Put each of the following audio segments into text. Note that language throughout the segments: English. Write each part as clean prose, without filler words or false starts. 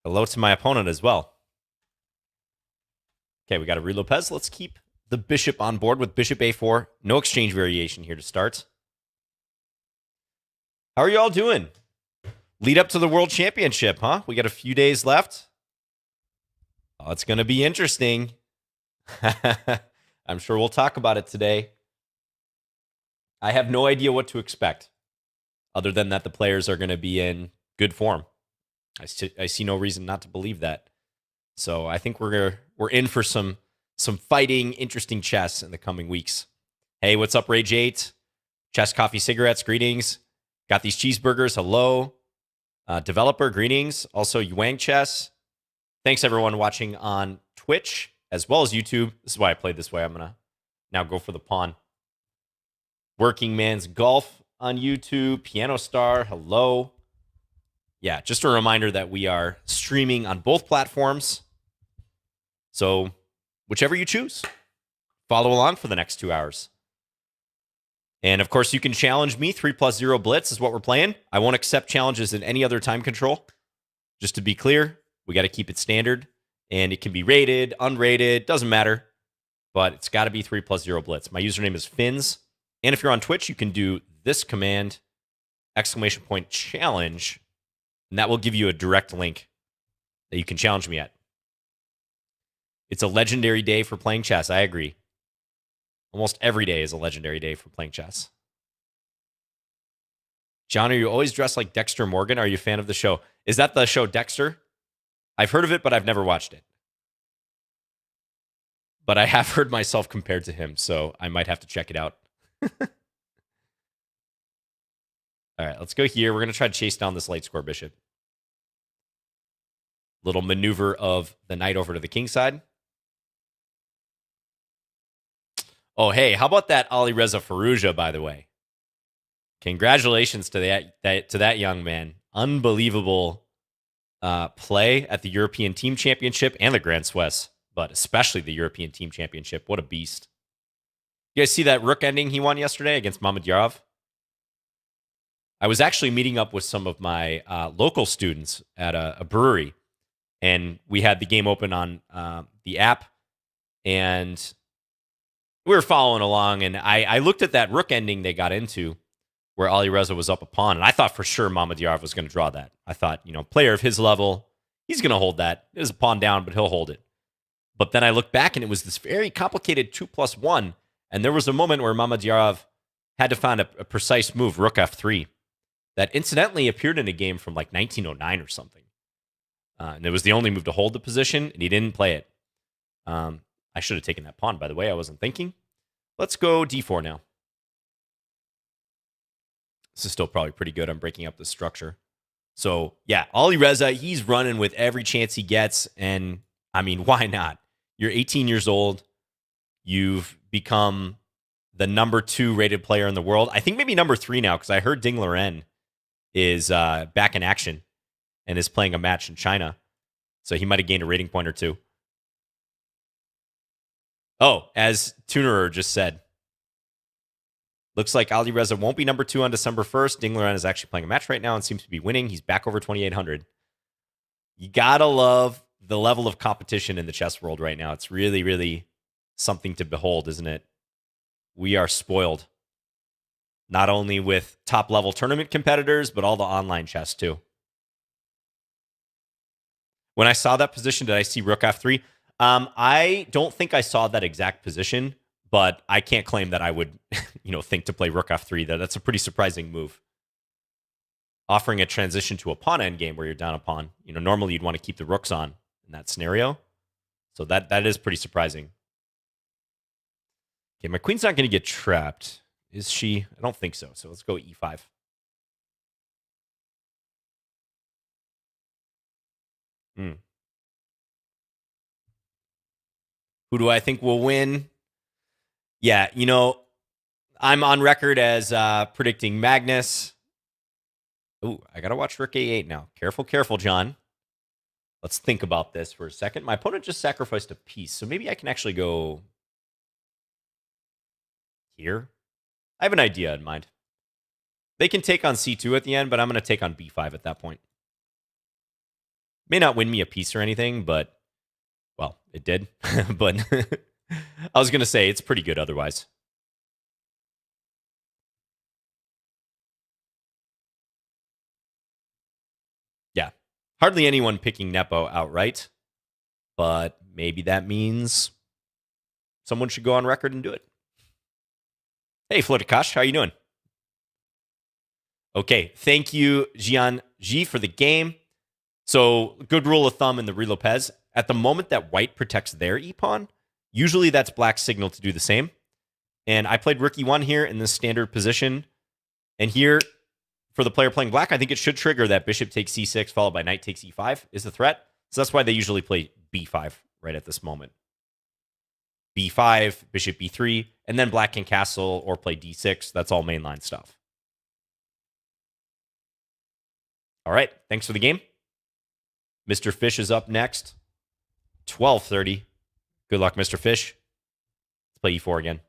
Hello to my opponent as well. Okay, we got a Ruy Lopez. Let's keep the bishop on board with bishop a4. No exchange variation here to start. How are you all doing? Lead up to the World Championship, huh? We got a few days left. Oh, it's going to be interesting. I'm sure we'll talk about it today. I have no idea what to expect, other than that the players are going to be in good form. I see no reason not to believe that. So I think we're in for some fighting, interesting chess in the coming weeks. Hey, what's up, Rage 8? Chess, coffee, cigarettes, greetings. Got these cheeseburgers, hello. Developer, greetings. Also, Yuang Chess. Thanks, everyone watching on Twitch as well as YouTube. This is why I played this way. I'm going to now go for the pawn. Working Man's Golf on YouTube. Piano Star, hello. Yeah, just a reminder that we are streaming on both platforms. So whichever you choose, follow along for the next 2 hours. And of course, you can challenge me. 3+0 blitz is what we're playing. I won't accept challenges in any other time control. Just to be clear, we got to keep it standard. And it can be rated, unrated, doesn't matter. But it's got to be 3+0 blitz. My username is Fins. And if you're on Twitch, you can do this command, !challenge. And that will give you a direct link that you can challenge me at. It's a legendary day for playing chess. I agree. Almost every day is a legendary day for playing chess. John, are you always dressed like Dexter Morgan? Are you a fan of the show? Is that the show Dexter? I've heard of it, but I've never watched it. But I have heard myself compared to him, so I might have to check it out. All right, let's go here. We're going to try to chase down this light square bishop. Little maneuver of the knight over to the king side. Oh, hey, how about that Alireza Firouzja, by the way? Congratulations to that young man. Unbelievable play at the European Team Championship and the Grand Swiss, but especially the European Team Championship. What a beast. You guys see that rook ending he won yesterday against Mamedyarov? I was actually meeting up with some of my local students at a brewery, and we had the game open on the app, and we were following along, and I looked at that rook ending they got into where Alireza was up a pawn, and I thought for sure Mamedyarov was going to draw that. I thought, player of his level, he's going to hold that. It was a pawn down, but he'll hold it. But then I looked back, and it was this very complicated 2+1, and there was a moment where Mamedyarov had to find a precise move, rook f3, that incidentally appeared in a game from like 1909 or something. And it was the only move to hold the position, and he didn't play it. I should have taken that pawn, by the way. I wasn't thinking. Let's go d4 now. This is still probably pretty good. I'm breaking up the structure. So, yeah, Alireza, he's running with every chance he gets. And, I mean, why not? You're 18 years old. You've become the number 2 rated player in the world. I think maybe number 3 now, because I heard Ding Liren is back in action and is playing a match in China. So he might have gained a rating point or 2. Oh, as Tunerer just said, looks like Alireza won't be number 2 on December 1st. Ding Liren is actually playing a match right now and seems to be winning. He's back over 2,800. You gotta love the level of competition in the chess world right now. It's really, really something to behold, isn't it? We are spoiled. Not only with top-level tournament competitors, but all the online chess, too. When I saw that position, did I see rook f3? I don't think I saw that exact position, but I can't claim that I would, think to play rook f3. That's a pretty surprising move. Offering a transition to a pawn endgame where you're down a pawn. Normally you'd want to keep the rooks on in that scenario. So that is pretty surprising. Okay, my queen's not going to get trapped. Is she? I don't think so. So let's go e5. Who do I think will win? Yeah, I'm on record as predicting Magnus. Ooh, I got to watch rook a8 now. Careful, John. Let's think about this for a second. My opponent just sacrificed a piece, so maybe I can actually go here. I have an idea in mind. They can take on c2 at the end, but I'm going to take on b5 at that point. May not win me a piece or anything, but, well, it did. But I was going to say it's pretty good otherwise. Yeah. Hardly anyone picking Nepo outright, but maybe that means someone should go on record and do it. Hey, Flotakash, how you doing? Okay, thank you, Jian Ji, for the game. So, good rule of thumb in the Ruy Lopez. At the moment that white protects their e-pawn, usually that's black's signal to do the same. And I played Rook E1 here in this standard position. And here, for the player playing black, I think it should trigger that bishop takes c6 followed by knight takes e5 is the threat. So that's why they usually play b5 right at this moment. b5, bishop b3, and then black can castle or play d6. That's all mainline stuff. All right, thanks for the game. Mr. Fish is up next. 12:30. Good luck, Mr. Fish. Let's play e4 again.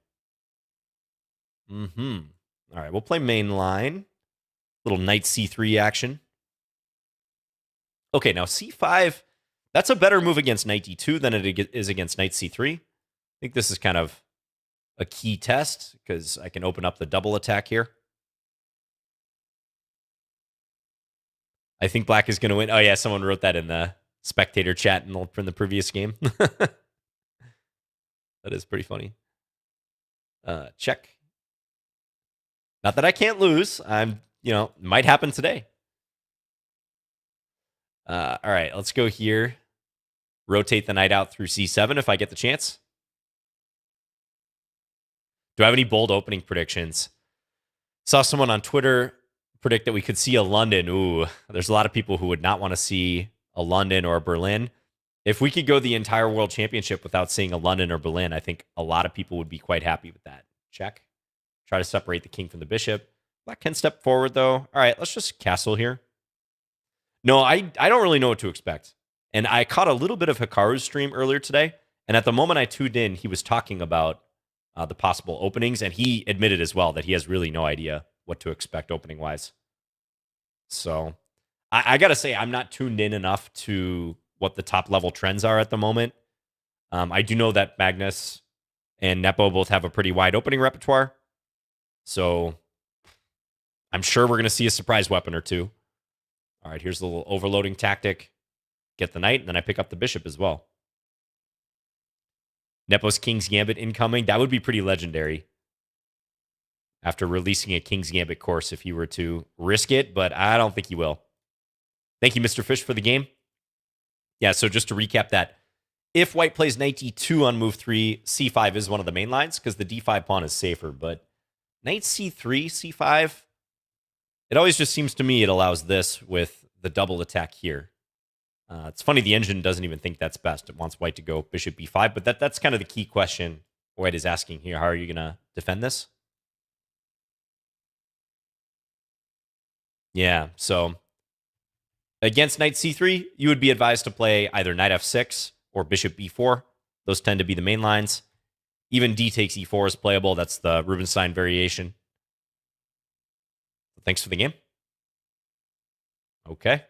All right, we'll play mainline. Little knight c3 action. Okay, now c5, that's a better move against knight d2 than it is against knight c3. I think this is kind of a key test because I can open up the double attack here. I think black is going to win. Oh, yeah, someone wrote that in the spectator chat from the previous game. That is pretty funny. Check. Not that I can't lose. Might happen today. All right, let's go here. Rotate the knight out through c7 if I get the chance. Do I have any bold opening predictions? Saw someone on Twitter predict that we could see a London. Ooh, there's a lot of people who would not want to see a London or a Berlin. If we could go the entire World Championship without seeing a London or Berlin, I think a lot of people would be quite happy with that. Check. Try to separate the king from the bishop. Black can step forward, though. All right, let's just castle here. No, I don't really know what to expect. And I caught a little bit of Hikaru's stream earlier today. And at the moment I tuned in, he was talking about the possible openings. And he admitted as well that he has really no idea what to expect opening-wise. So I got to say, I'm not tuned in enough to what the top-level trends are at the moment. I do know that Magnus and Nepo both have a pretty wide opening repertoire. So I'm sure we're going to see a surprise weapon or two. All right, here's the little overloading tactic. Get the knight, and then I pick up the bishop as well. Nepo's King's Gambit incoming. That would be pretty legendary. After releasing a King's Gambit course, if he were to risk it, but I don't think he will. Thank you, Mr. Fish, for the game. Yeah, so just to recap that, if white plays knight d2 on move 3, c5 is one of the main lines because the d5 pawn is safer, but knight c3, c5, it always just seems to me it allows this with the double attack here. It's funny the engine doesn't even think that's best. It wants white to go bishop b5, but that's kind of the key question white is asking here. How are you going to defend this? Yeah, so against knight c3, you would be advised to play either knight f6 or bishop b4. Those tend to be the main lines. Even d takes e4 is playable. That's the Rubinstein variation. Thanks for the game. Okay.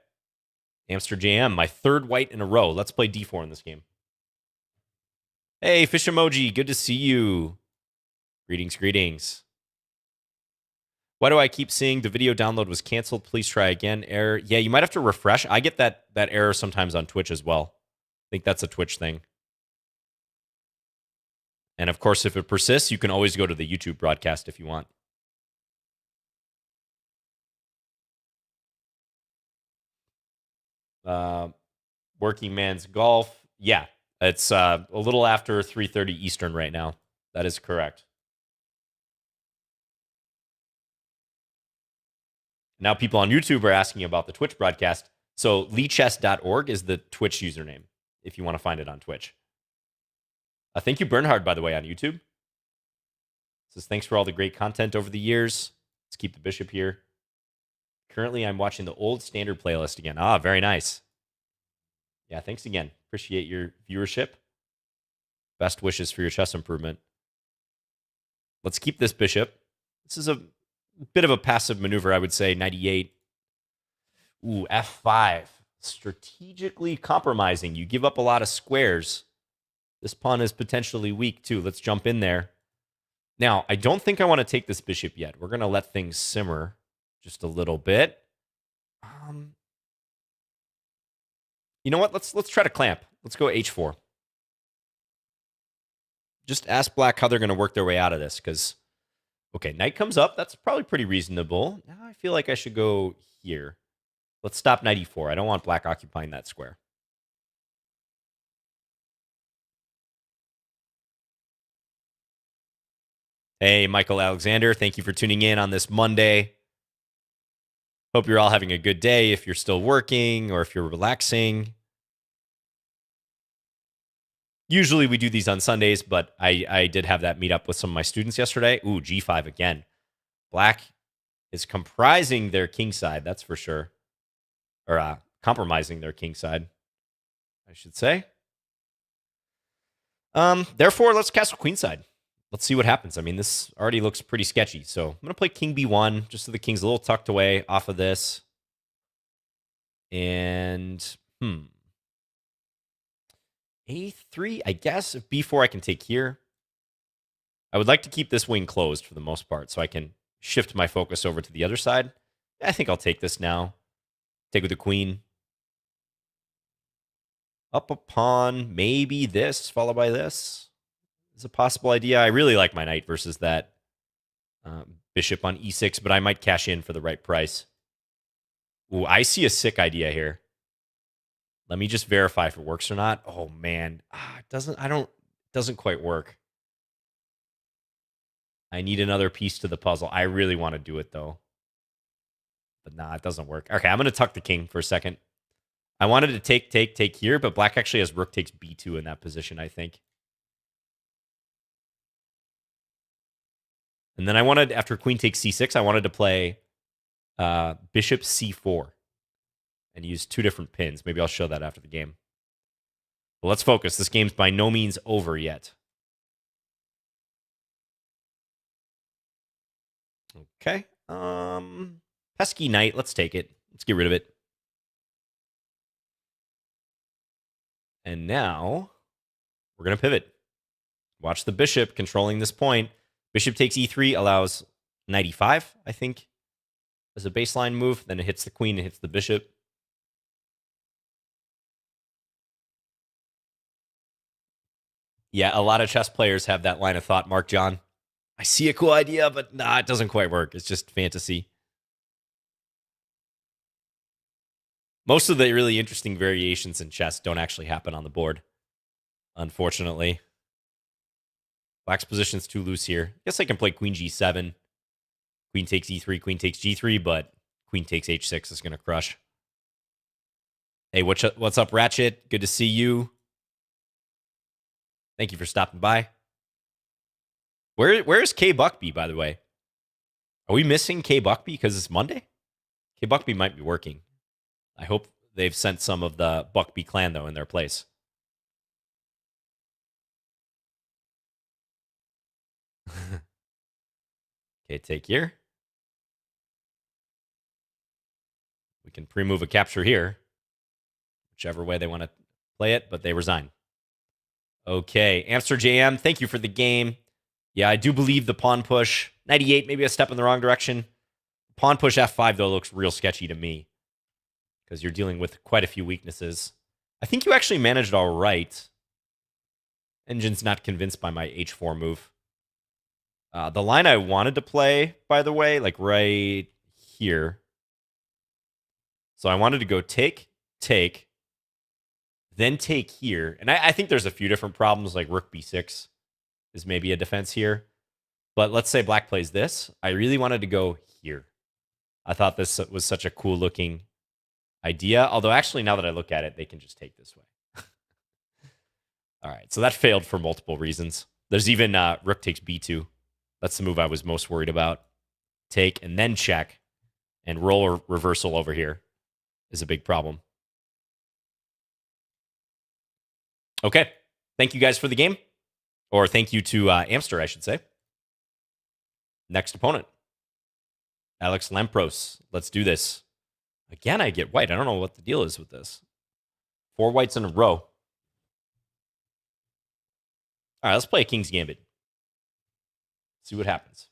Amster JM, my third white in a row. Let's play d4 in this game. Hey, fish emoji, good to see you. Greetings, greetings. Why do I keep seeing the video download was canceled? Please try again. Error. Yeah, you might have to refresh. I get that error sometimes on Twitch as well. I think that's a Twitch thing. And of course, if it persists, you can always go to the YouTube broadcast if you want. Working Man's Golf. Yeah, it's a little after 3:30 Eastern right now. That is correct. Now people on YouTube are asking about the Twitch broadcast. So lichess.org is the Twitch username if you want to find it on Twitch. Thank you, Bernhard, by the way, on YouTube. Says, thanks for all the great content over the years. Let's keep the bishop here. Currently, I'm watching the old standard playlist again. Ah, very nice. Yeah, thanks again. Appreciate your viewership. Best wishes for your chess improvement. Let's keep this bishop. This is a bit of a passive maneuver, I would say. 98. Ooh, f5. strategically compromising. You give up a lot of squares. This pawn is potentially weak too. Let's jump in there. Now, I don't think I want to take this bishop yet. We're going to let things simmer just a little bit. You know what? Let's try to clamp. Let's go h4. Just ask black how they're going to work their way out of this, because, okay, knight comes up. That's probably pretty reasonable. Now I feel like I should go here. Let's stop knight e4. I don't want black occupying that square. Hey, Michael Alexander, thank you for tuning in on this Monday. Hope you're all having a good day if you're still working or if you're relaxing. Usually we do these on Sundays, but I did have that meet up with some of my students yesterday. Ooh, g5 again. Black is comprising their king side, that's for sure. Or compromising their king side, I should say. Therefore, let's castle queen side. Let's see what happens. I mean, this already looks pretty sketchy. So I'm going to play king b1, just so the king's a little tucked away off of this. And, a3, I guess. If b4, I can take here. I would like to keep this wing closed for the most part, so I can shift my focus over to the other side. I think I'll take this now. Take with the queen. Up a pawn, maybe this, followed by this. Is a possible idea. I really like my knight versus that bishop on e6, but I might cash in for the right price. Ooh, I see a sick idea here. Let me just verify if it works or not. Oh man, it doesn't quite work. I need another piece to the puzzle. I really want to do it though. But nah, it doesn't work. Okay, I'm going to tuck the king for a second. I wanted to take here, but black actually has rook takes b2 in that position, I think. And then I wanted, after queen takes c6, I wanted to play bishop c4 and use two different pins. Maybe I'll show that after the game. But let's focus. This game's by no means over yet. Okay. Pesky knight. Let's take it. Let's get rid of it. And now we're going to pivot. Watch the bishop controlling this point. Bishop takes e3, allows knight e5, I think, as a baseline move. Then it hits the queen, it hits the bishop. Yeah, a lot of chess players have that line of thought, Mark John. I see a cool idea, but nah, it doesn't quite work. It's just fantasy. Most of the really interesting variations in chess don't actually happen on the board, unfortunately. Black's position's too loose here. Guess I can play queen g7. Queen takes e3, queen takes g3, but queen takes h6 is going to crush. Hey, what's up, Ratchet? Good to see you. Thank you for stopping by. Where is K Buckby, by the way? Are we missing K Buckby because it's Monday? K Buckby might be working. I hope they've sent some of the Buckby clan, though, in their place. Okay, take here. We can pre-move a capture here. Whichever way they want to play it, but they resign. Okay, Amster JM, thank you for the game. Yeah, I do believe the pawn push. 98, maybe a step in the wrong direction. Pawn push f5, though, looks real sketchy to me, because you're dealing with quite a few weaknesses. I think you actually managed all right. Engine's not convinced by my h4 move. The line I wanted to play, by the way, like right here. So I wanted to go take, then take here. And I think there's a few different problems, like rook b6 is maybe a defense here. But let's say black plays this. I really wanted to go here. I thought this was such a cool looking idea. Although actually, now that I look at it, they can just take this way. All right, so that failed for multiple reasons. There's even rook takes b2. That's the move I was most worried about. Take and then check. And roll or reversal over here is a big problem. Okay, thank you guys for the game. Or thank you to Amster, I should say. Next opponent. Alex Lampros. Let's do this. Again, I get white. I don't know what the deal is with this. 4 whites in a row. All right, let's play a King's Gambit. See what happens.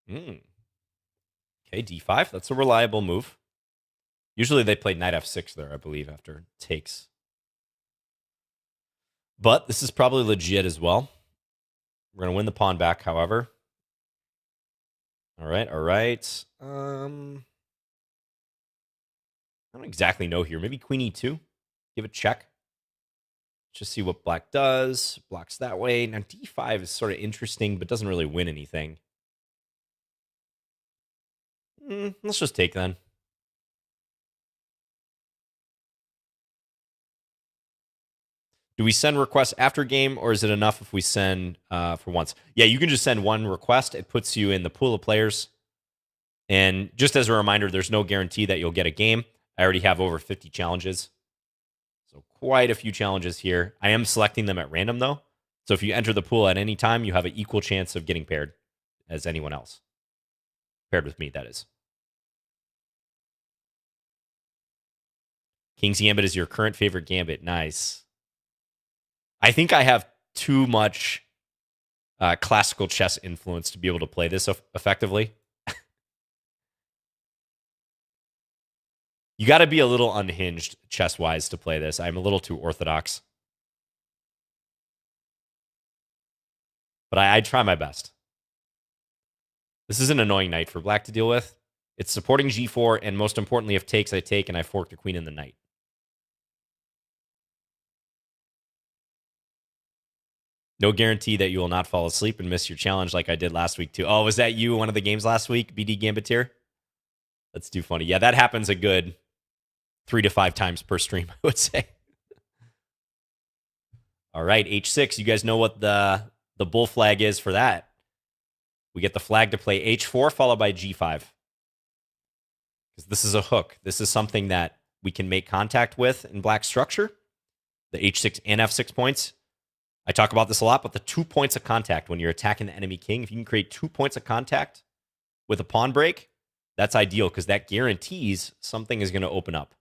Okay, d5. That's a reliable move. Usually they play knight f6 there, I believe, after takes. But this is probably legit as well. We're going to win the pawn back, however. All right, all right. I don't exactly know here. Maybe queen e2. Give it a check. Just see what black does. Blocks that way. Now d5 is sort of interesting, but doesn't really win anything. Let's just take then. Do we send requests after game, or is it enough if we send for once? Yeah, you can just send one request. It puts you in the pool of players. And just as a reminder, there's no guarantee that you'll get a game. I already have over 50 challenges. So quite a few challenges here. I am selecting them at random, though. So if you enter the pool at any time, you have an equal chance of getting paired as anyone else. Paired with me, that is. King's Gambit is your current favorite Gambit. Nice. I think I have too much classical chess influence to be able to play this effectively. You got to be a little unhinged chess-wise to play this. I'm a little too orthodox. But I try my best. This is an annoying knight for black to deal with. It's supporting g4, and most importantly, if takes, I take, and I fork the queen and the knight. No guarantee that you will not fall asleep and miss your challenge like I did last week, too. Oh, was that you one of the games last week, BD Gambitier? That's too funny. Yeah, that happens a good 3 to 5 times per stream, I would say. All right, h6. You guys know what the bull flag is for that. We get the flag to play h4 followed by g5. Because this is a hook. This is something that we can make contact with in black structure. The h6 and f6 points. I talk about this a lot, but the 2 points of contact when you're attacking the enemy king, if you can create 2 points of contact with a pawn break, that's ideal because that guarantees something is going to open up.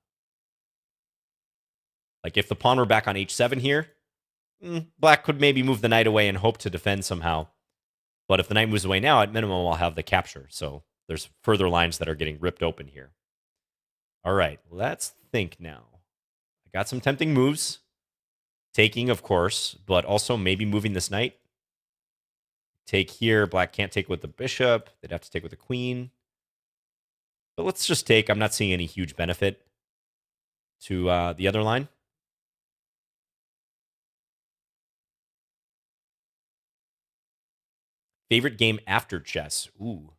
Like if the pawn were back on h7 here, black could maybe move the knight away and hope to defend somehow. But if the knight moves away now, at minimum, I'll have the capture. So there's further lines that are getting ripped open here. All right, let's think now. I got some tempting moves. Taking, of course, but also maybe moving this knight. Take here. Black can't take with the bishop. They'd have to take with the queen. But let's just take. I'm not seeing any huge benefit to the other line. Favorite game after chess? Ooh.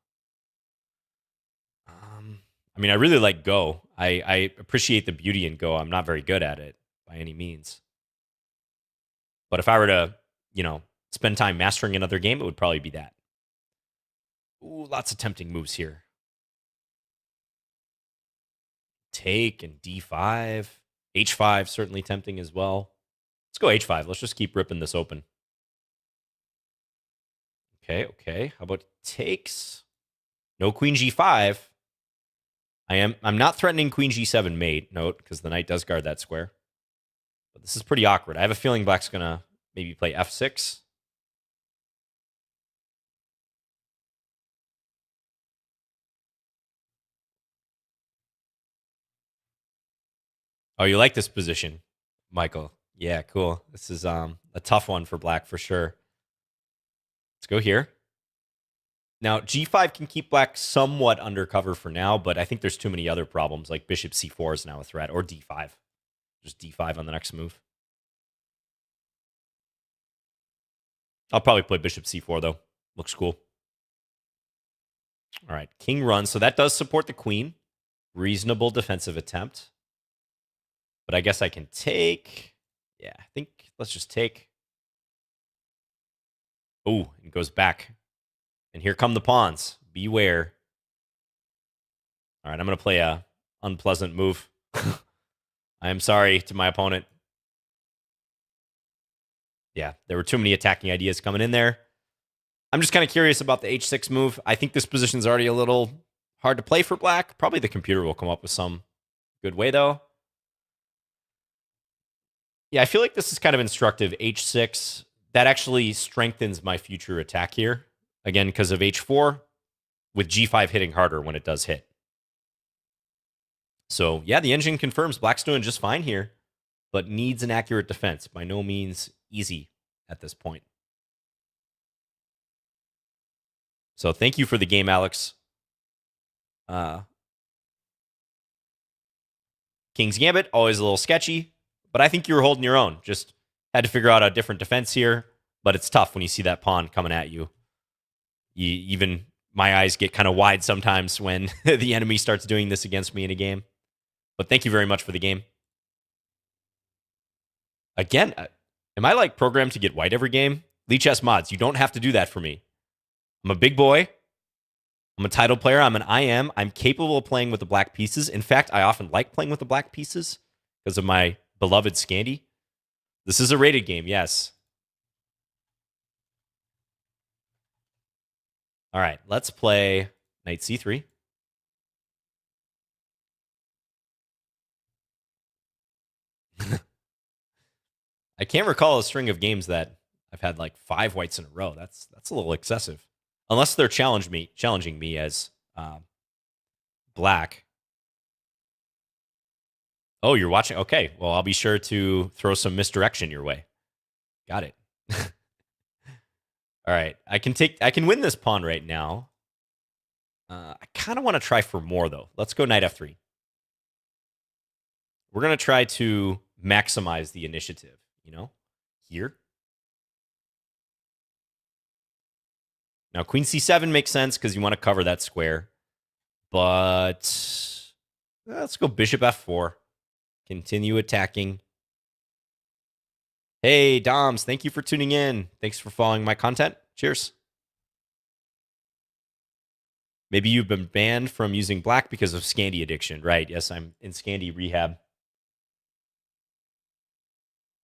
I mean, I really like Go. I appreciate the beauty in Go. I'm not very good at it by any means. But if I were to, spend time mastering another game, it would probably be that. Ooh, lots of tempting moves here. Take and d5. h5, certainly tempting as well. Let's go h5. Let's just keep ripping this open. Okay. How about takes? No queen g5. I'm not threatening queen g7 mate, note, because the knight does guard that square. But this is pretty awkward. I have a feeling black's going to maybe play f6. Oh, you like this position, Michael? Yeah, cool. This is a tough one for black for sure. Let's go here. Now, g5 can keep black somewhat undercover for now, but I think there's too many other problems, like bishop c4 is now a threat, or d5. Just d5 on the next move. I'll probably play bishop c4, though. Looks cool. All right, king runs. So that does support the queen. Reasonable defensive attempt. But I guess I can take. Yeah, I think let's just take. Oh, it goes back. And here come the pawns. Beware. All right, I'm going to play a unpleasant move. I am sorry to my opponent. Yeah, there were too many attacking ideas coming in there. I'm just kind of curious about the h6 move. I think this position's already a little hard to play for black. Probably the computer will come up with some good way, though. Yeah, I feel like this is kind of instructive. h6, that actually strengthens my future attack here. Again, because of h4, with g5 hitting harder when it does hit. So, yeah, the engine confirms black's doing just fine here, but needs an accurate defense. By no means easy at this point. So, thank you for the game, Alex. King's Gambit, always a little sketchy, but I think you were holding your own. Just had to figure out a different defense here, but it's tough when you see that pawn coming at you. Even my eyes get kind of wide sometimes when the enemy starts doing this against me in a game. But thank you very much for the game. Again, am I like programmed to get white every game? Lichess mods, you don't have to do that for me. I'm a big boy. I'm a title player. I'm an IM. I'm capable of playing with the black pieces. In fact, I often like playing with the black pieces because of my beloved Scandi. This is a rated game, yes. All right, let's play knight c3. I can't recall a string of games that I've had like 5 whites in a row. That's a little excessive. Unless they're challenging me as black. Oh, you're watching? Okay, well, I'll be sure to throw some misdirection your way. Got it. All right, I can win this pawn right now. I kind of want to try for more, though. Let's go knight f3. We're going to try to maximize the initiative, here. Now, queen c7 makes sense because you want to cover that square. But let's go bishop f4. Continue attacking. Hey, Doms, thank you for tuning in. Thanks for following my content. Cheers. Maybe you've been banned from using black because of Scandi addiction. Right, yes, I'm in Scandi rehab.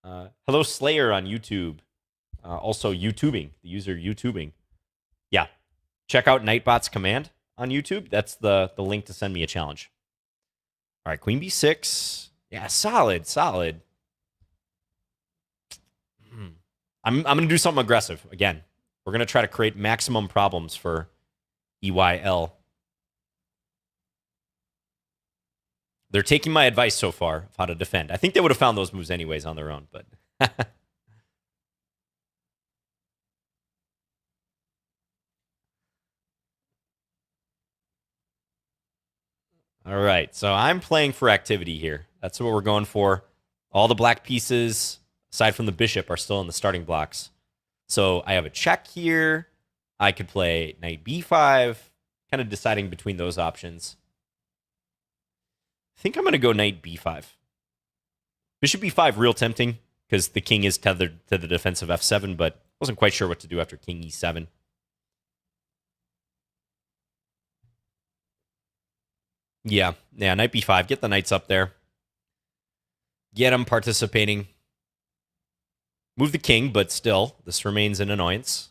Hello, Slayer on YouTube. Also, YouTubing. The user YouTubing. Yeah. Check out Nightbot's command on YouTube. That's the link to send me a challenge. All right, queen b6. Yeah, solid. I'm going to do something aggressive. Again, we're going to try to create maximum problems for EYL. They're taking my advice so far of how to defend. I think they would have found those moves anyways on their own, but... All right, so I'm playing for activity here. That's what we're going for. All the black pieces, aside from the bishop, are still in the starting blocks. So I have a check here. I could play knight b5, kind of deciding between those options. I think I'm going to go knight b5. Bishop b5, real tempting, because the king is tethered to the defensive f7, but wasn't quite sure what to do after king e7. Yeah, knight b5. Get the knights up there. Get them participating. Move the king, but still, this remains an annoyance.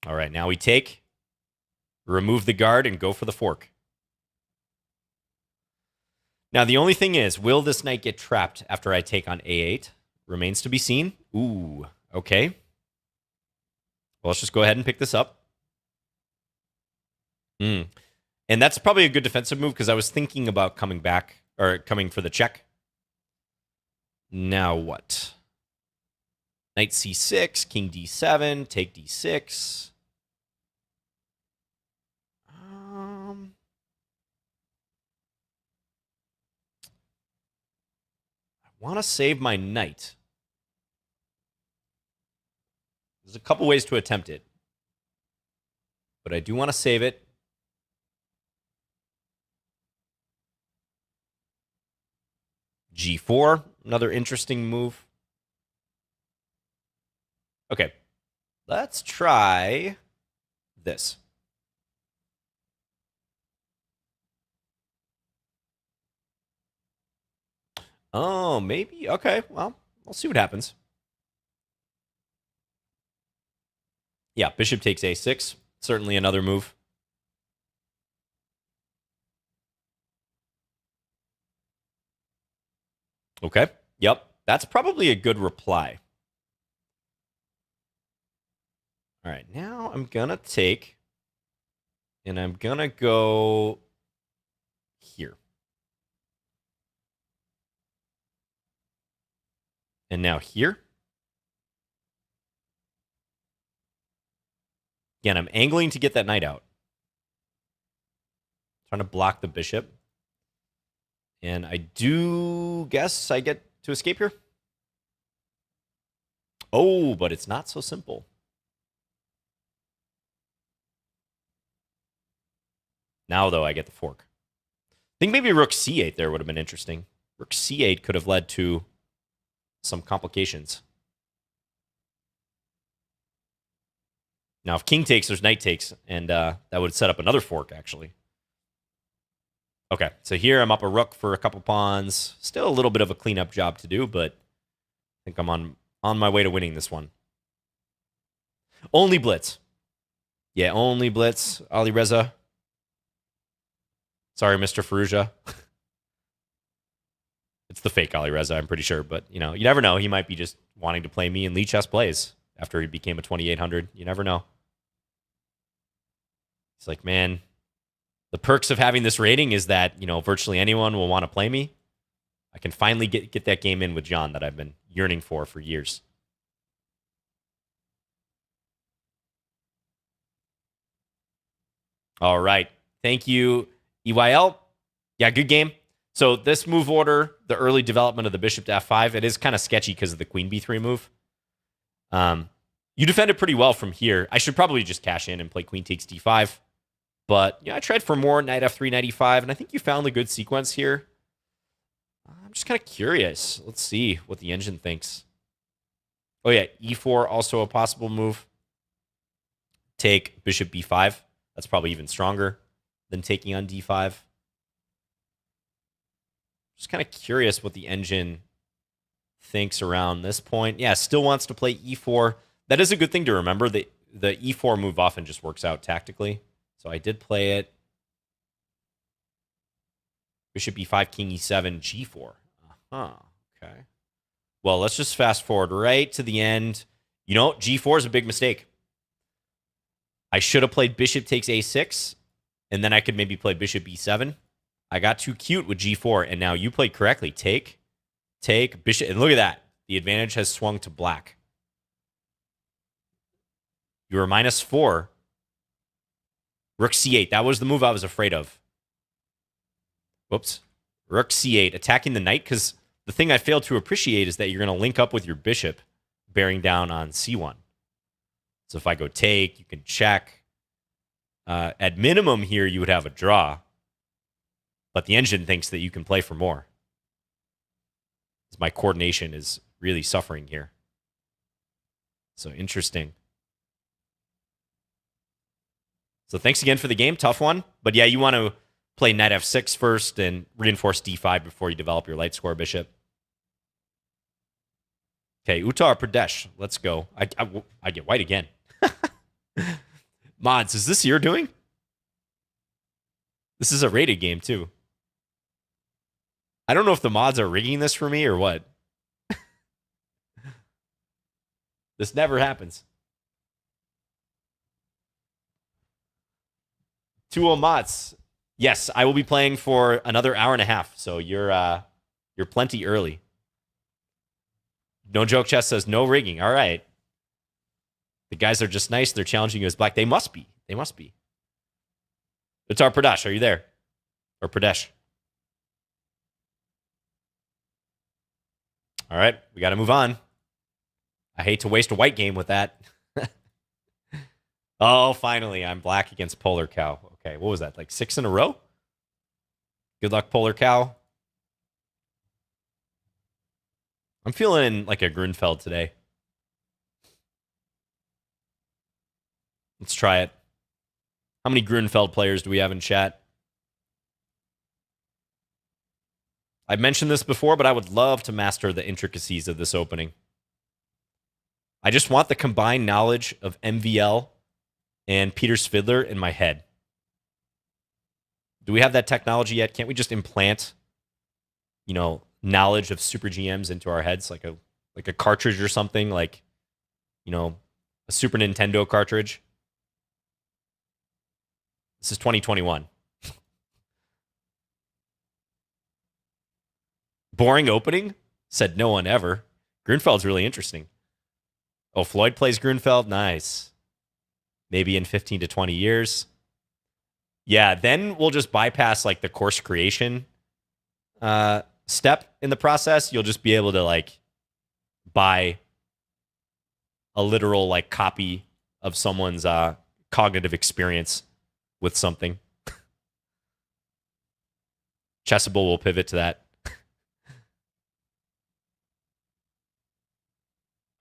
All right, now we take, remove the guard, and go for the fork. Now, the only thing is, will this knight get trapped after I take on a8? Remains to be seen. Ooh, okay. Well, let's just go ahead and pick this up. And that's probably a good defensive move because I was thinking about coming back, or coming for the check. Now what? Knight c6, king d7, take d6. I want to save my knight. There's a couple ways to attempt it, but I do want to save it. G4, another interesting move. Okay, let's try this. Oh, maybe. Okay, well, we'll see what happens. Yeah, bishop takes a6. Certainly another move. Okay. Yep. That's probably a good reply. All right. Now I'm going to take, and I'm going to go here. And now here. Again, I'm angling to get that knight out. Trying to block the bishop. And I do guess I get to escape here. Oh, but it's not so simple. Now, though, I get the fork. I think maybe rook c8 there would have been interesting. Rook c8 could have led to some complications. Now, if king takes, there's knight takes, and that would set up another fork, actually. Okay, so here I'm up a rook for a couple pawns. Still a little bit of a cleanup job to do, but I think I'm on my way to winning this one. Only blitz. Yeah, only blitz. Alireza. Sorry, Mr. Firouzja. It's the fake Alireza, I'm pretty sure. But, you never know. He might be just wanting to play me in Lichess plays after he became a 2800. You never know. It's like, man, the perks of having this rating is that, virtually anyone will want to play me. I can finally get that game in with John that I've been yearning for years. All right. Thank you, EYL. Yeah, good game. So this move order, the early development of the bishop to f5, it is kind of sketchy because of the queen b3 move. You defended pretty well from here. I should probably just cash in and play queen takes d5. But I tried for more, knight f3, knight e5, and I think you found a good sequence here. I'm just kind of curious. Let's see what the engine thinks. Oh yeah, e4 also a possible move. Take bishop b5. That's probably even stronger than taking on d5. Just kind of curious what the engine thinks around this point. Yeah, still wants to play e4. That is a good thing to remember. The e4 move often just works out tactically. So I did play it. Bishop e5, king e7, g4. Okay. Well, let's just fast forward right to the end. G4 is a big mistake. I should have played bishop takes a6, and then I could maybe play bishop e7. I got too cute with g4, and now you played correctly. Take, bishop, and look at that. The advantage has swung to black. You were -4. Rook c8. That was the move I was afraid of. Whoops. Rook c8. Attacking the knight, because the thing I failed to appreciate is that you're going to link up with your bishop, bearing down on c1. So if I go take, you can check. At minimum here, you would have a draw. But the engine thinks that you can play for more. My coordination is really suffering here. So interesting. So thanks again for the game. Tough one. But yeah, you want to play knight f6 first and reinforce d5 before you develop your light square bishop. Okay, Uttar Pradesh. Let's go. I get white again. Mods, is this your doing? This is a rated game, too. I don't know if the mods are rigging this for me or what. This never happens. 2-0 mods. Yes, I will be playing for another hour and a half, so you're plenty early. No Joke Chess says no rigging. All right. The guys are just nice. They're challenging you as black. They must be. They must be. Uttar Pradesh, are you there? Or Pradesh? All right, we got to move on. I hate to waste a white game with that. Oh, finally, I'm black against Polar Cow. Okay, what was that? Like 6 in a row? Good luck, Polar Cow. I'm feeling like a Grunfeld today. Let's try it. How many Grunfeld players do we have in chat? I've mentioned this before, but I would love to master the intricacies of this opening. I just want the combined knowledge of MVL and Peter's Fiddler in my head. Do we have that technology yet? Can't we just implant, knowledge of super GMs into our heads, like a cartridge or something, like, a Super Nintendo cartridge? This is 2021. Boring opening? Said no one ever. Grunfeld's really interesting. Oh, Floyd plays Grunfeld? Nice. Maybe in 15 to 20 years. Yeah, then we'll just bypass like the course creation step in the process. You'll just be able to like buy a literal like copy of someone's cognitive experience with something. Chessable will pivot to that.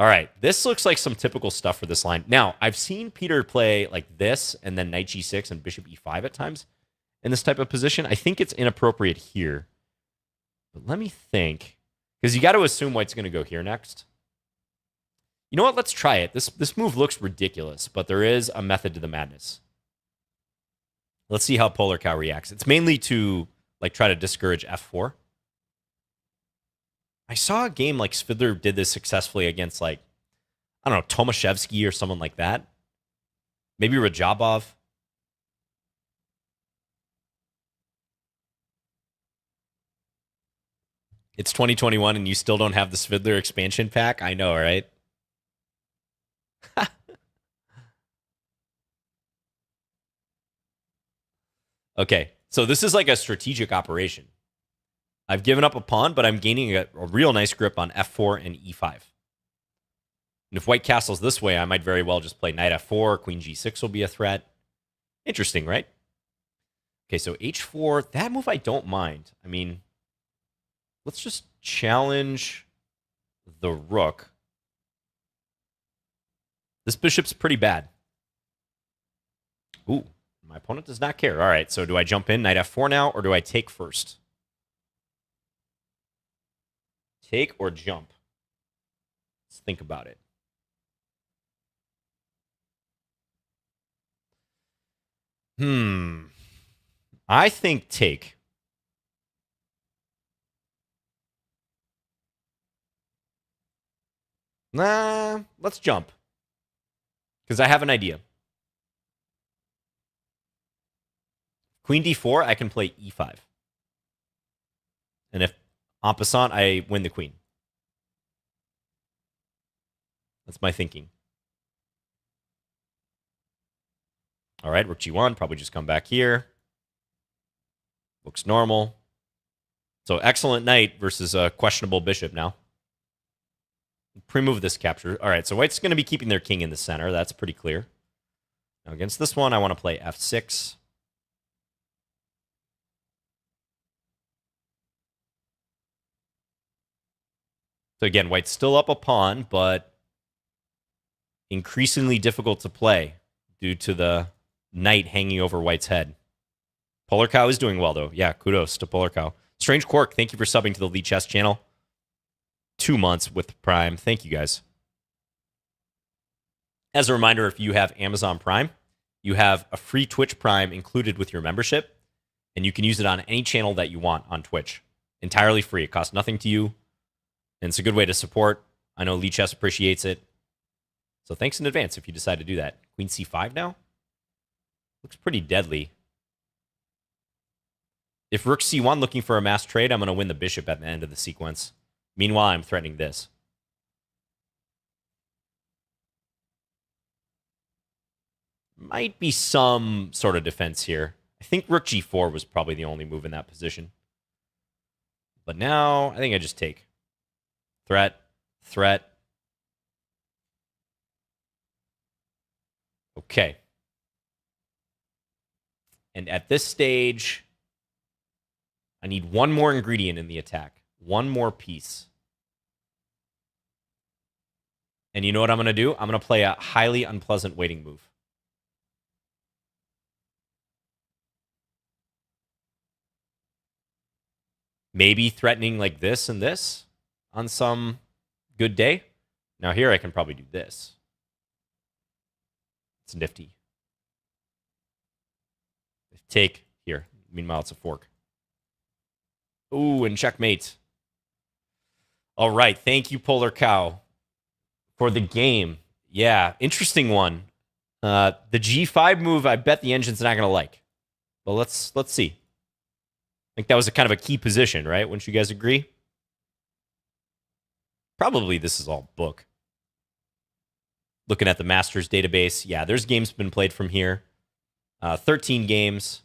All right, this looks like some typical stuff for this line. Now, I've seen Peter play like this and then knight g6 and bishop e5 at times in this type of position. I think it's inappropriate here. But let me think. Because you got to assume white's going to go here next. You know what? Let's try it. This move looks ridiculous, but there is a method to the madness. Let's see how Polar Cow reacts. It's mainly to like try to discourage f4. I saw a game like Fiddler did this successfully against like, I don't know, Tomaszewski or someone like that. Maybe Rajabov. It's 2021 and you still don't have the Fiddler expansion pack? I know, right? Okay, so this is like a strategic operation. I've given up a pawn, but I'm gaining a real nice grip on f4 and e5. And if white castles this way, I might very well just play knight f4, queen g6 will be a threat. Interesting, right? Okay, so h4, that move I don't mind. I mean, let's just challenge the rook. This bishop's pretty bad. Ooh, my opponent does not care. All right, so do I jump in knight f4 now, or do I take first? Take or jump? Let's think about it. I think take. Nah, let's jump. Because I have an idea. Queen d4, I can play e5. And if en passant, I win the queen. That's my thinking. All right, rook g1, probably just come back here. Looks normal. So excellent knight versus a questionable bishop now. Pre-move this capture. All right, so white's going to be keeping their king in the center. That's pretty clear. Now against this one, I want to play f6. So again, white's still up a pawn, but increasingly difficult to play due to the knight hanging over white's head. Polar Cow is doing well, though. Yeah, kudos to Polar Cow. Strange Quark, thank you for subbing to the Lichess channel. 2 months with Prime. Thank you, guys. As a reminder, if you have Amazon Prime, you have a free Twitch Prime included with your membership, and you can use it on any channel that you want on Twitch. Entirely free. It costs nothing to you, and it's a good way to support. I know Lichess appreciates it. So thanks in advance if you decide to do that. Queen c5 now? Looks pretty deadly. If rook c1 looking for a mass trade, I'm going to win the bishop at the end of the sequence. Meanwhile, I'm threatening this. Might be some sort of defense here. I think rook g4 was probably the only move in that position. But now, I think I just take. Threat. Threat. Okay. And at this stage, I need one more ingredient in the attack. One more piece. And you know what I'm going to do? I'm going to play a highly unpleasant waiting move. Maybe threatening like this and this on some good day. Now here I can probably do this. It's nifty. Take here. Meanwhile, it's a fork. Ooh, and checkmate. All right. Thank you, Polar Cow, for the game. Yeah, interesting one. The G5 move, I bet the engine's not going to like. But let's see. I think that was a kind of a key position, right? Wouldn't you guys agree? Probably this is all book. Looking at the Masters database, yeah, there's games been played from here. 13 games.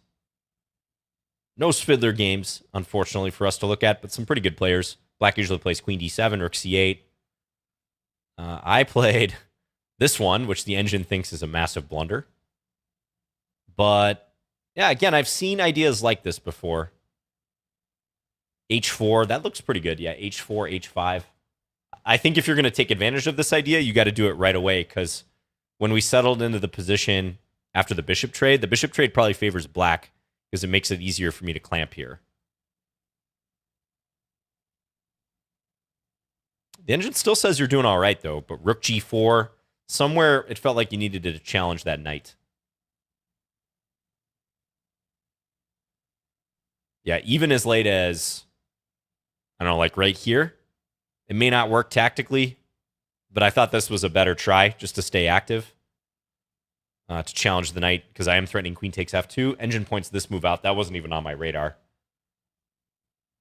No Svidler games, unfortunately, for us to look at, but some pretty good players. Black usually plays Queen D7, Rook C8. I played this one, which the engine thinks is a massive blunder. But, yeah, again, I've seen ideas like this before. H4, that looks pretty good. Yeah, H4, H5. I think if you're going to take advantage of this idea, you got to do it right away, because when we settled into the position after the bishop trade probably favors black because it makes it easier for me to clamp here. The engine still says you're doing all right, though, but Rook G4, somewhere it felt like you needed to challenge that knight. Yeah, even as late as, I don't know, like right here. It may not work tactically, but I thought this was a better try just to stay active, to challenge the knight, because I am threatening queen takes f2. Engine points this move out. That wasn't even on my radar,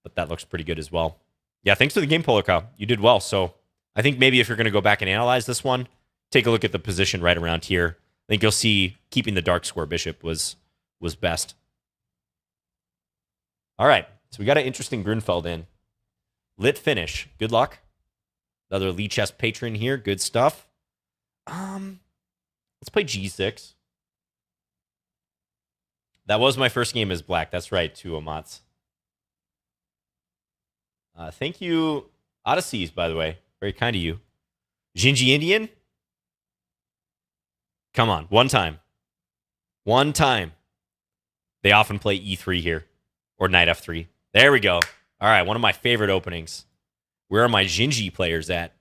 but that looks pretty good as well. Yeah, thanks for the game, Polar Cow. You did well. So I think maybe if you're going to go back and analyze this one, take a look at the position right around here. I think you'll see keeping the dark square bishop was best. All right, so we got an interesting Grunfeld in. Lit finish. Good luck. Another Lichess patron here. Good stuff. Let's play G6. That was my first game as black. That's right, 2 Amats. Thank you, Odysseys, by the way. Very kind of you. Gingy Indian? Come on, one time. One time. They often play E3 here. Or knight F3. There we go. All right, one of my favorite openings. Where are my Gingy players at?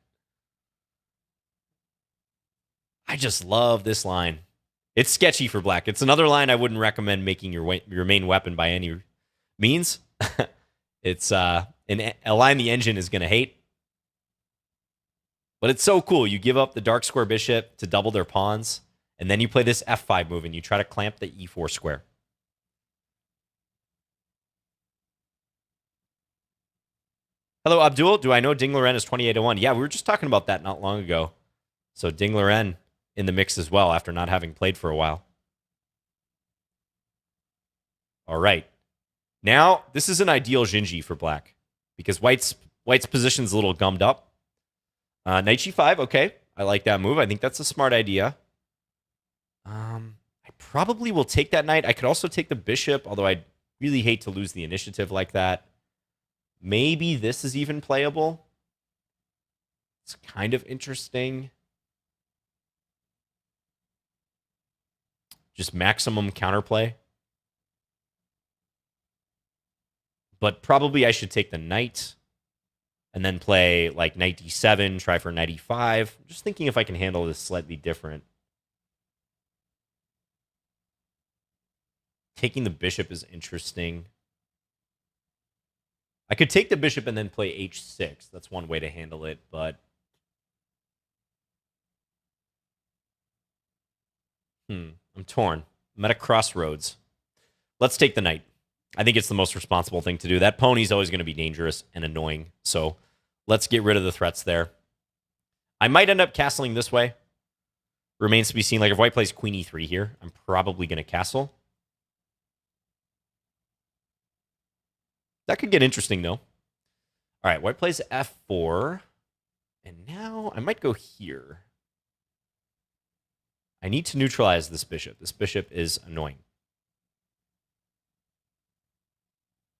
I just love this line. It's sketchy for black. It's another line I wouldn't recommend making your main weapon by any means. It's a line the engine is going to hate. But it's so cool. You give up the dark square bishop to double their pawns, and then you play this F5 move, and you try to clamp the E4 square. Hello, Abdul. Do I know Ding Loren is 28-1? Yeah, we were just talking about that not long ago. So Ding Loren in the mix as well after not having played for a while. All right. Now, this is an ideal Gingy for black because White's position's a little gummed up. Knight G5, okay. I like that move. I think that's a smart idea. I probably will take that knight. I could also take the bishop, although I'd really hate to lose the initiative like that. Maybe this is even playable. It's kind of interesting. Just maximum counterplay. But probably I should take the knight and then play like knight d7, try for knight e5. Just thinking if I can handle this slightly different. Taking the bishop is interesting. I could take the bishop and then play h6. That's one way to handle it, but I'm torn. I'm at a crossroads. Let's take the knight. I think it's the most responsible thing to do. That pony's always going to be dangerous and annoying, so let's get rid of the threats there. I might end up castling this way. Remains to be seen. Like if white plays queen e3 here, I'm probably going to castle. That could get interesting, though. All right, white plays f4. And now I might go here. I need to neutralize this bishop. This bishop is annoying.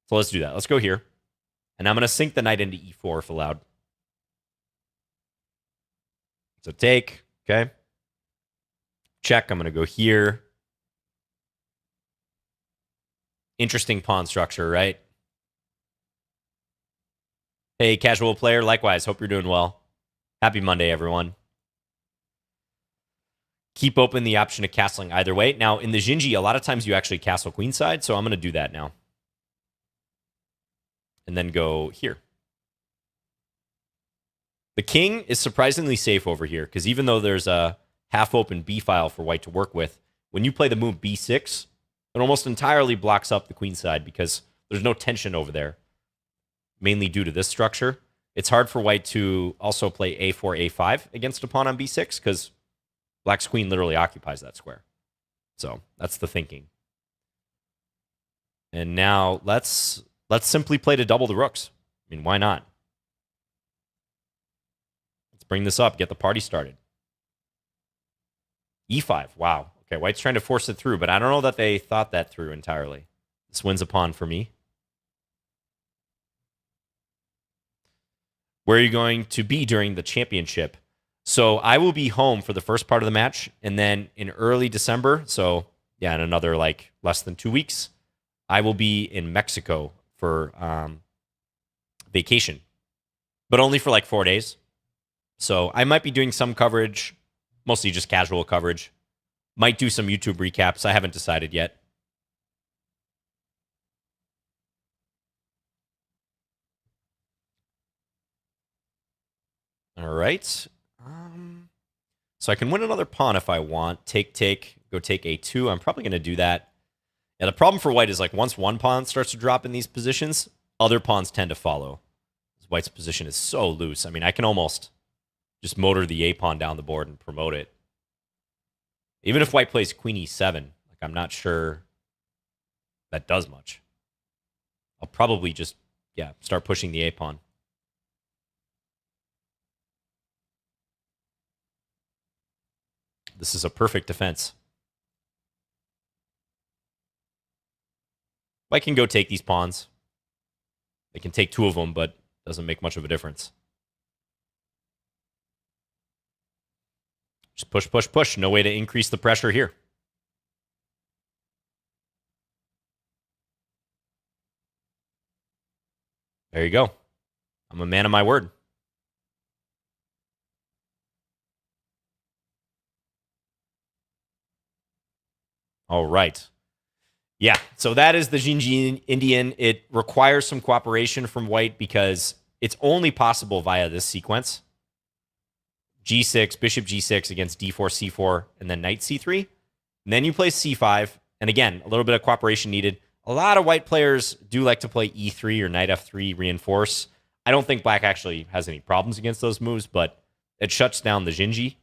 So let's do that. Let's go here. And I'm going to sink the knight into e4 if allowed. So take, okay. Check, I'm going to go here. Interesting pawn structure, right? Hey, casual player. Likewise, hope you're doing well. Happy Monday, everyone. Keep open the option of castling either way. Now, in the Xingji, a lot of times you actually castle queenside, so I'm going to do that now. And then go here. The king is surprisingly safe over here, because even though there's a half-open b file for white to work with, when you play the move b6, it almost entirely blocks up the queenside because there's no tension over there, mainly due to this structure. It's hard for white to also play a4, a5 against a pawn on b6, because black's queen literally occupies that square. So that's the thinking. And now let's simply play to double the rooks. I mean, why not? Let's bring this up, get the party started. e5, wow. Okay, white's trying to force it through, but I don't know that they thought that through entirely. This wins a pawn for me. Where are you going to be during the championship? So I will be home for the first part of the match, and then in early December, so yeah, in another like less than 2 weeks, I will be in Mexico for vacation, but only for like 4 days. So I might be doing some coverage, mostly just casual coverage. Might do some YouTube recaps. I haven't decided yet. All right. So I can win another pawn if I want. Take, go take a2. I'm probably going to do that. Yeah, the problem for white is like once one pawn starts to drop in these positions, other pawns tend to follow. White's position is so loose. I mean, I can almost just motor the a pawn down the board and promote it. Even if white plays queen e7, like I'm not sure that does much. I'll probably just, yeah, start pushing the a pawn. This is a perfect defense. White can go take these pawns. They can take 2 of them, but doesn't make much of a difference. Just push, push, push. No way to increase the pressure here. There you go. I'm a man of my word. All right. Yeah, so that is the Xingji Indian. It requires some cooperation from white because it's only possible via this sequence. G6, bishop G6 against D4, C4, and then knight C3. And then you play C5. And again, a little bit of cooperation needed. A lot of white players do like to play E3 or knight F3 reinforce. I don't think black actually has any problems against those moves, but it shuts down the Xingji.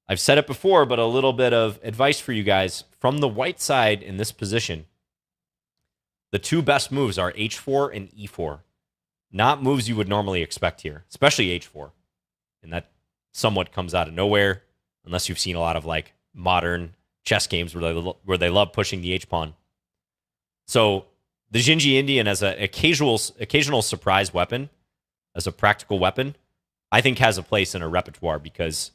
I've said it before, but a little bit of advice for you guys. From the white side in this position, the 2 best moves are H4 and E4. Not moves you would normally expect here, especially H4. And that somewhat comes out of nowhere, unless you've seen a lot of like modern chess games where they love pushing the H-pawn. So the Xingji Indian as an occasional surprise weapon, as a practical weapon, I think has a place in a repertoire because,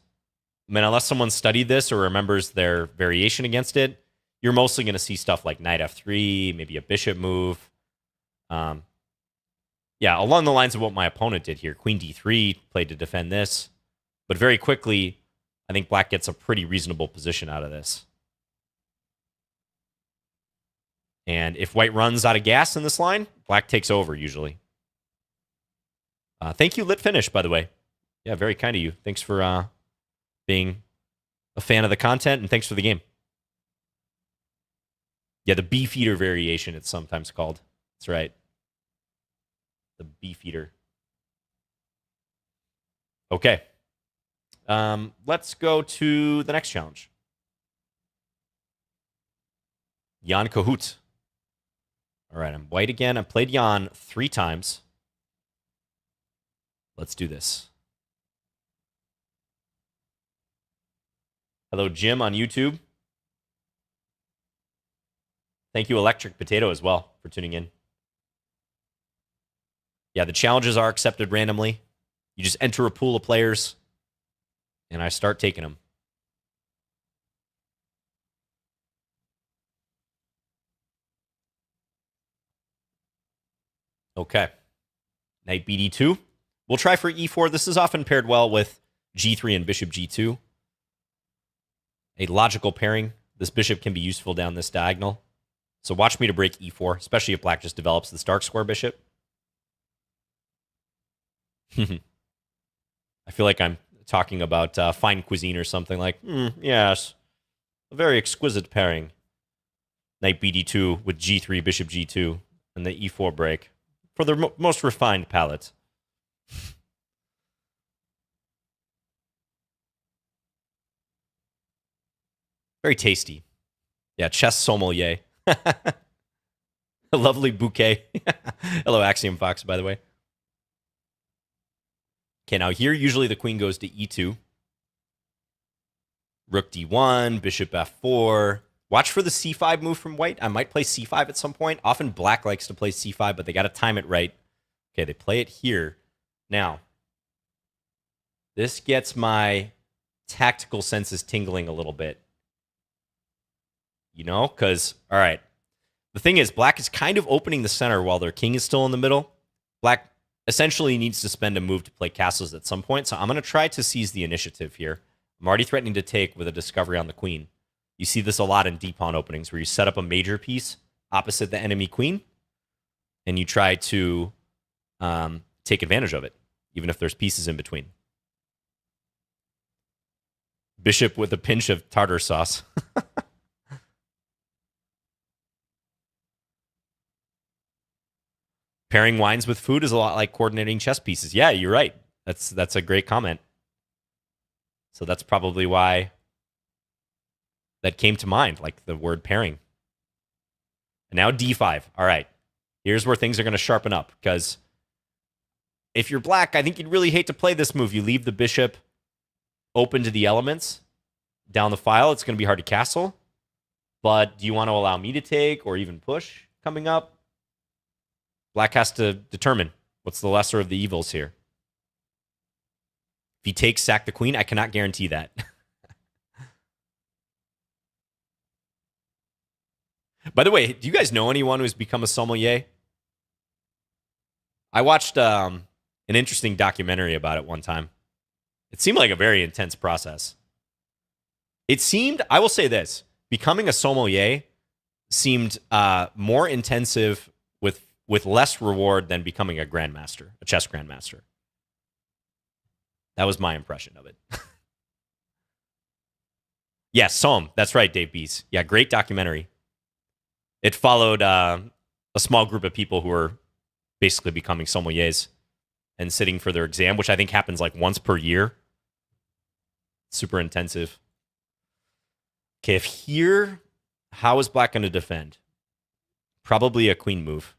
I mean, unless someone studied this or remembers their variation against it, you're mostly going to see stuff like knight F3, maybe a bishop move. Yeah, along the lines of what my opponent did here. Queen D3 played to defend this. But very quickly, I think black gets a pretty reasonable position out of this. And if white runs out of gas in this line, black takes over usually. Thank you, Lit Finish, by the way. Yeah, very kind of you. Thanks for being a fan of the content, and thanks for the game. Yeah, the beefeater variation, it's sometimes called. That's right. The beefeater. Okay. Let's go to the next challenge. Jan Kahoot. All right, I'm white again. I played Jan 3 times. Let's do this. Hello, Jim on YouTube. Thank you, Electric Potato, as well, for tuning in. Yeah, the challenges are accepted randomly. You just enter a pool of players, and I start taking them. Okay. Knight bd2. We'll try for e4. This is often paired well with g3 and bishop g2. A logical pairing. This bishop can be useful down this diagonal. So watch me to break e4, especially if black just develops this dark square bishop. I feel like I'm talking about fine cuisine or something like, yes, a very exquisite pairing. Knight bd2 with g3, bishop g2, and the e4 break for the most refined palate. Very tasty. Yeah, chess sommelier. A lovely bouquet. Hello, Axiom Fox, by the way. Okay, now here, usually the queen goes to e2. Rook d1, bishop f4. Watch for the c5 move from white. I might play c5 at some point. Often black likes to play c5, but they got to time it right. Okay, they play it here. Now, this gets my tactical senses tingling a little bit. You know, because, all right, the thing is, black is kind of opening the center while their king is still in the middle. Black essentially needs to spend a move to play castles at some point, so I'm going to try to seize the initiative here. I'm already threatening to take with a discovery on the queen. You see this a lot in d-pawn openings, where you set up a major piece opposite the enemy queen, and you try to take advantage of it, even if there's pieces in between. Bishop with a pinch of tartar sauce. Pairing wines with food is a lot like coordinating chess pieces. Yeah, you're right. That's a great comment. So that's probably why that came to mind, like the word pairing. And now d5. All right. Here's where things are going to sharpen up, because if you're black, I think you'd really hate to play this move. You leave the bishop open to the elements down the file. It's going to be hard to castle. But do you want to allow me to take or even push coming up? Black has to determine what's the lesser of the evils here. If he takes, sack the queen, I cannot guarantee that. By the way, do you guys know anyone who's become a sommelier? I watched an interesting documentary about it one time. It seemed like a very intense process. It seemed, I will say this, becoming a sommelier seemed more intensive with less reward than becoming a grandmaster, a chess grandmaster. That was my impression of it. Yes, Somme. That's right, Dave Bees. Yeah, great documentary. It followed a small group of people who were basically becoming sommeliers and sitting for their exam, which I think happens like once per year. Super intensive. Okay, if here, how is black going to defend? Probably a queen move.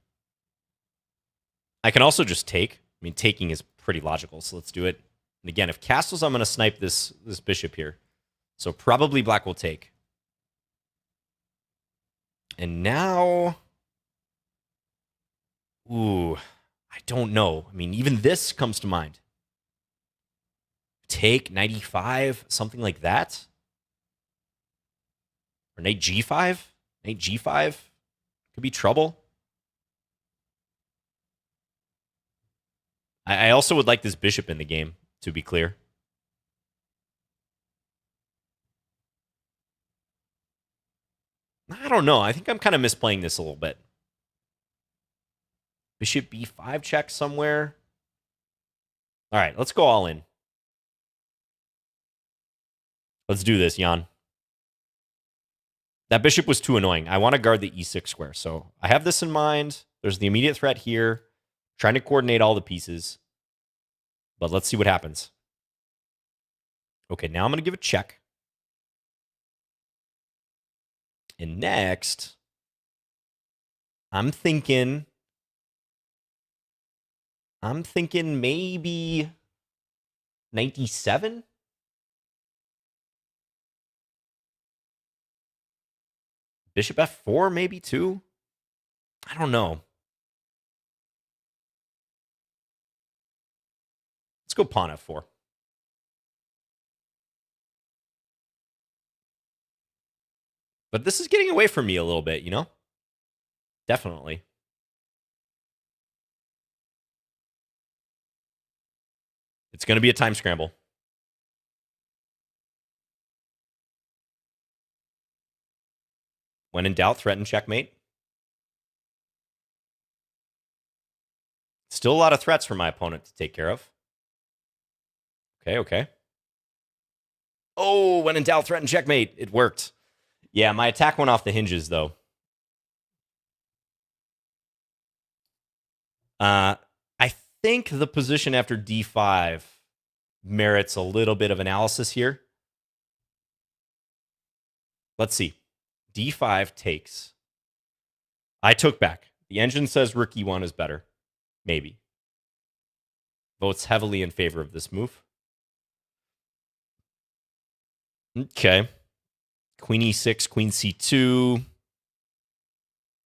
I can also just take. I mean, taking is pretty logical, so let's do it. And again, if castles, I'm going to snipe this bishop here. So probably black will take. And now, ooh, I don't know. I mean, even this comes to mind. Take, knight e5, something like that. Or knight g5. Knight g5 could be trouble. I also would like this bishop in the game, to be clear. I don't know. I think I'm kind of misplaying this a little bit. Bishop b5 check somewhere. All right, let's go all in. Let's do this, Jan. That bishop was too annoying. I want to guard the e6 square. So I have this in mind. There's the immediate threat here. Trying to coordinate all the pieces. But let's see what happens. Okay, now I'm going to give a check. And next, I'm thinking maybe 97? Bishop f4 maybe too? I don't know. Let's go pawn f4. But this is getting away from me a little bit, you know? Definitely. It's going to be a time scramble. When in doubt, threaten checkmate. Still a lot of threats for my opponent to take care of. Okay. Oh, when in doubt, threaten checkmate. It worked. Yeah, my attack went off the hinges, though. I think the position after d5 merits a little bit of analysis here. Let's see. d5 takes. I took back. The engine says rook e1 is better. Maybe. Votes heavily in favor of this move. Okay. Queen e6, queen c2.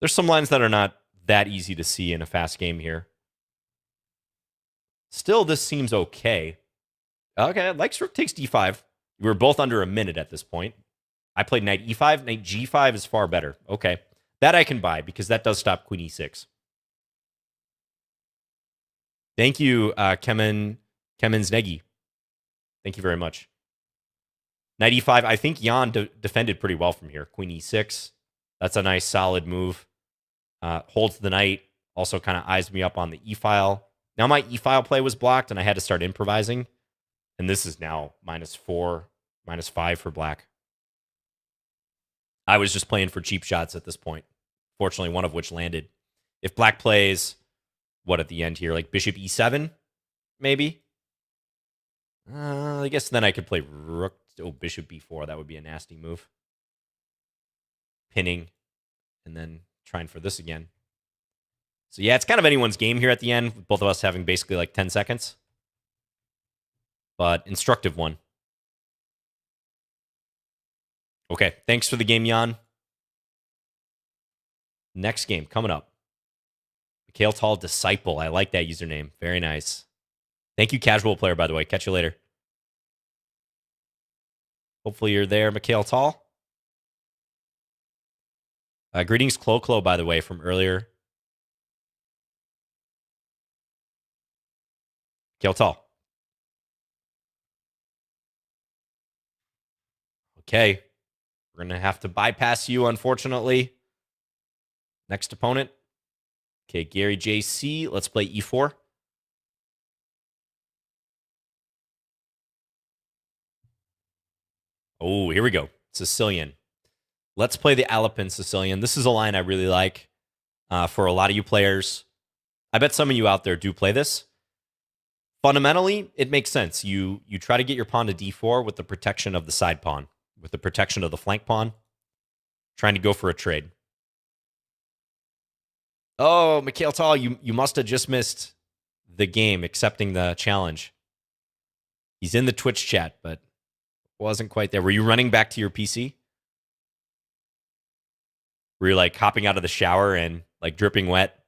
There's some lines that are not that easy to see in a fast game here. Still, this seems okay. Okay, like rook takes d5. We were both under a minute at this point. I played knight e5. Knight g5 is far better. Okay. That I can buy because that does stop queen e6. Thank you, Kemen Znegi. Thank you very much. Knight e5. I think Jan defended pretty well from here. Queen e6. That's a nice solid move. Holds the knight. Also kind of eyes me up on the e-file. Now my e-file play was blocked and I had to start improvising. And this is now -4, -5 for black. I was just playing for cheap shots at this point. Fortunately, one of which landed. If black plays, what at the end here? Like bishop e7, maybe? I guess then I could play rook. Oh, bishop b4. That would be a nasty move. Pinning. And then trying for this again. So yeah, it's kind of anyone's game here at the end, with both of us having basically like 10 seconds. But instructive one. Okay, thanks for the game, Jan. Next game coming up. Mikhail Tal Disciple. I like that username. Very nice. Thank you, casual player, by the way. Catch you later. Hopefully you're there, Mikhail Tal. Greetings, Clo, by the way, from earlier. Mikhail Tal. Okay. We're going to have to bypass you, unfortunately. Next opponent. Okay, Gary JC. Let's play e4. Oh, here we go. Sicilian. Let's play the Alipin Sicilian. This is a line I really like for a lot of you players. I bet some of you out there do play this. Fundamentally, it makes sense. You try to get your pawn to d4 with the protection of the side pawn, with the protection of the flank pawn, trying to go for a trade. Oh, Mikhail Tal, you must have just missed the game accepting the challenge. He's in the Twitch chat, but wasn't quite there. Were you running back to your PC? Were you like hopping out of the shower and like dripping wet,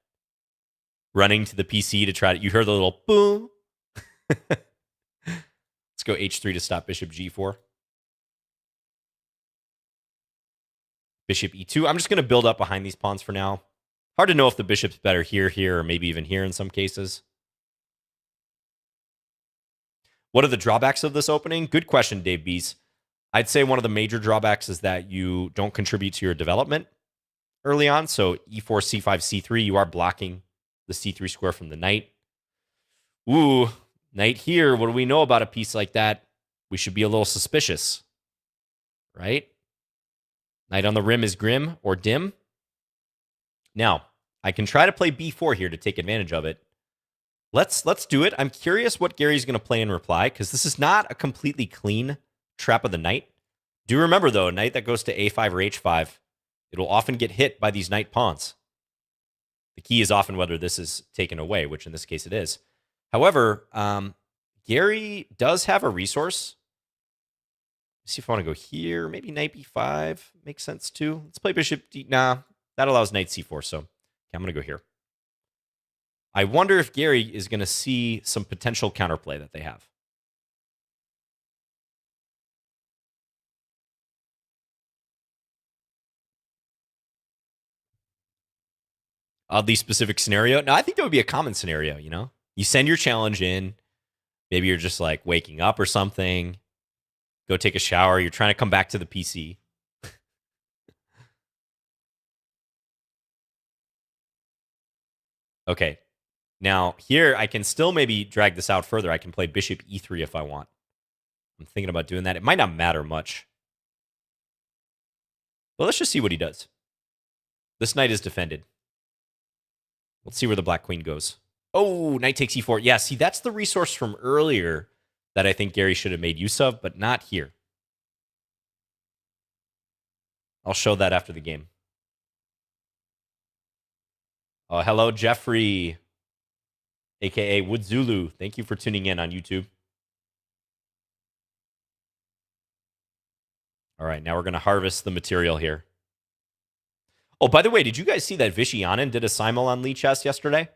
running to the PC to try to, you heard the little boom. Let's go h3 to stop bishop g4. Bishop e2. I'm just going to build up behind these pawns for now. Hard to know if the bishop's better here, or maybe even here in some cases. What are the drawbacks of this opening? Good question, Dave Bees. I'd say one of the major drawbacks is that you don't contribute to your development early on. So e4, c5, c3, you are blocking the c3 square from the knight. Ooh, knight here. What do we know about a piece like that? We should be a little suspicious, right? Knight on the rim is grim or dim. Now, I can try to play b4 here to take advantage of it. Let's do it. I'm curious what Gary's going to play in reply, because this is not a completely clean trap of the knight. Do remember, though, a knight that goes to a5 or h5, it'll often get hit by these knight pawns. The key is often whether this is taken away, which in this case it is. However, Gary does have a resource. Let's see if I want to go here. Maybe knight b5 makes sense too. Let's play bishop d. Nah, that allows knight c4. So okay, I'm going to go here. I wonder if Gary is going to see some potential counterplay that they have. Oddly specific scenario. No, I think that would be a common scenario, you know? You send your challenge in. Maybe you're just like waking up or something. Go take a shower. You're trying to come back to the PC. Okay. Now, here, I can still maybe drag this out further. I can play bishop e3 if I want. I'm thinking about doing that. It might not matter much. But let's just see what he does. This knight is defended. Let's see where the black queen goes. Oh, knight takes e4. Yeah, see, that's the resource from earlier that I think Gary should have made use of, but not here. I'll show that after the game. Oh, hello, Jeffrey, a.k.a. Wood Zulu. Thank you for tuning in on YouTube. All right, now we're going to harvest the material here. Oh, by the way, did you guys see that Vishy Anand did a simul on Lichess yesterday?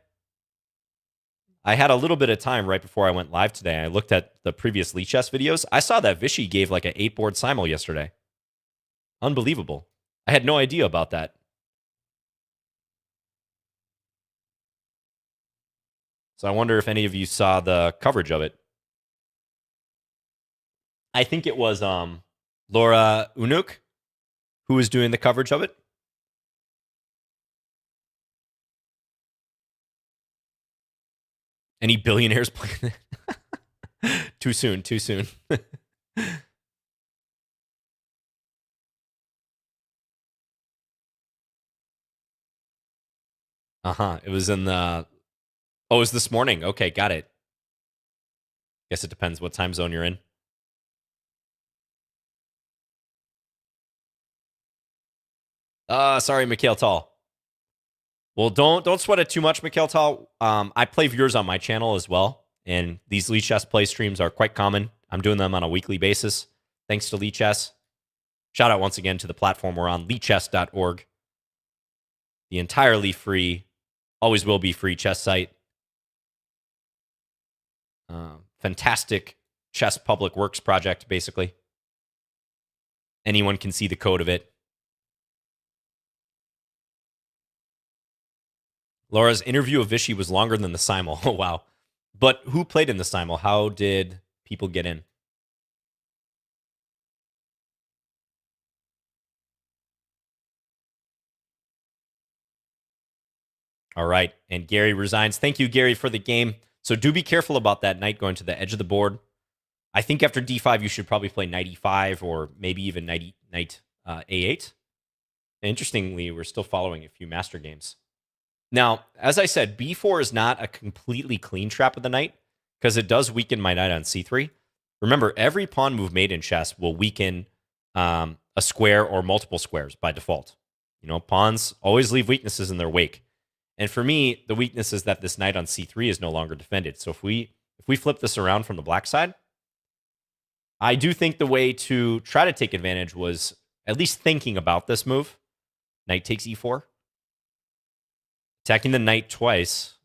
I had a little bit of time right before I went live today. I looked at the previous Lichess videos. I saw that Vishy gave like an 8-board simul yesterday. Unbelievable. I had no idea about that. So I wonder if any of you saw the coverage of it. I think it was Laura Unuk who was doing the coverage of it. Any billionaires playing it? Too soon, too soon. It was in the... Oh, it was this morning. Okay, got it. Guess it depends what time zone you're in. Sorry, Mikhail Tall. Well, don't sweat it too much, Mikhail Tall. I play viewers on my channel as well, and these Lichess play streams are quite common. I'm doing them on a weekly basis, thanks to Lichess. Shout out once again to the platform we're on, lichess.org. The entirely free, always will be free chess site. Fantastic chess public works project, basically. Anyone can see the code of it. Laura's interview of Vishy was longer than the simul. Oh, wow. But who played in the simul? How did people get in? All right. And Gary resigns. Thank you, Gary, for the game. So do be careful about that knight going to the edge of the board. I think after d5, you should probably play knight e5 or maybe even knight a8. Interestingly, we're still following a few master games. Now, as I said, b4 is not a completely clean trap of the knight because it does weaken my knight on c3. Remember, every pawn move made in chess will weaken a square or multiple squares by default. You know, pawns always leave weaknesses in their wake. And for me, the weakness is that this knight on c3 is no longer defended. So if we flip this around from the black side, I do think the way to try to take advantage was at least thinking about this move. Knight takes e4. Attacking the knight twice.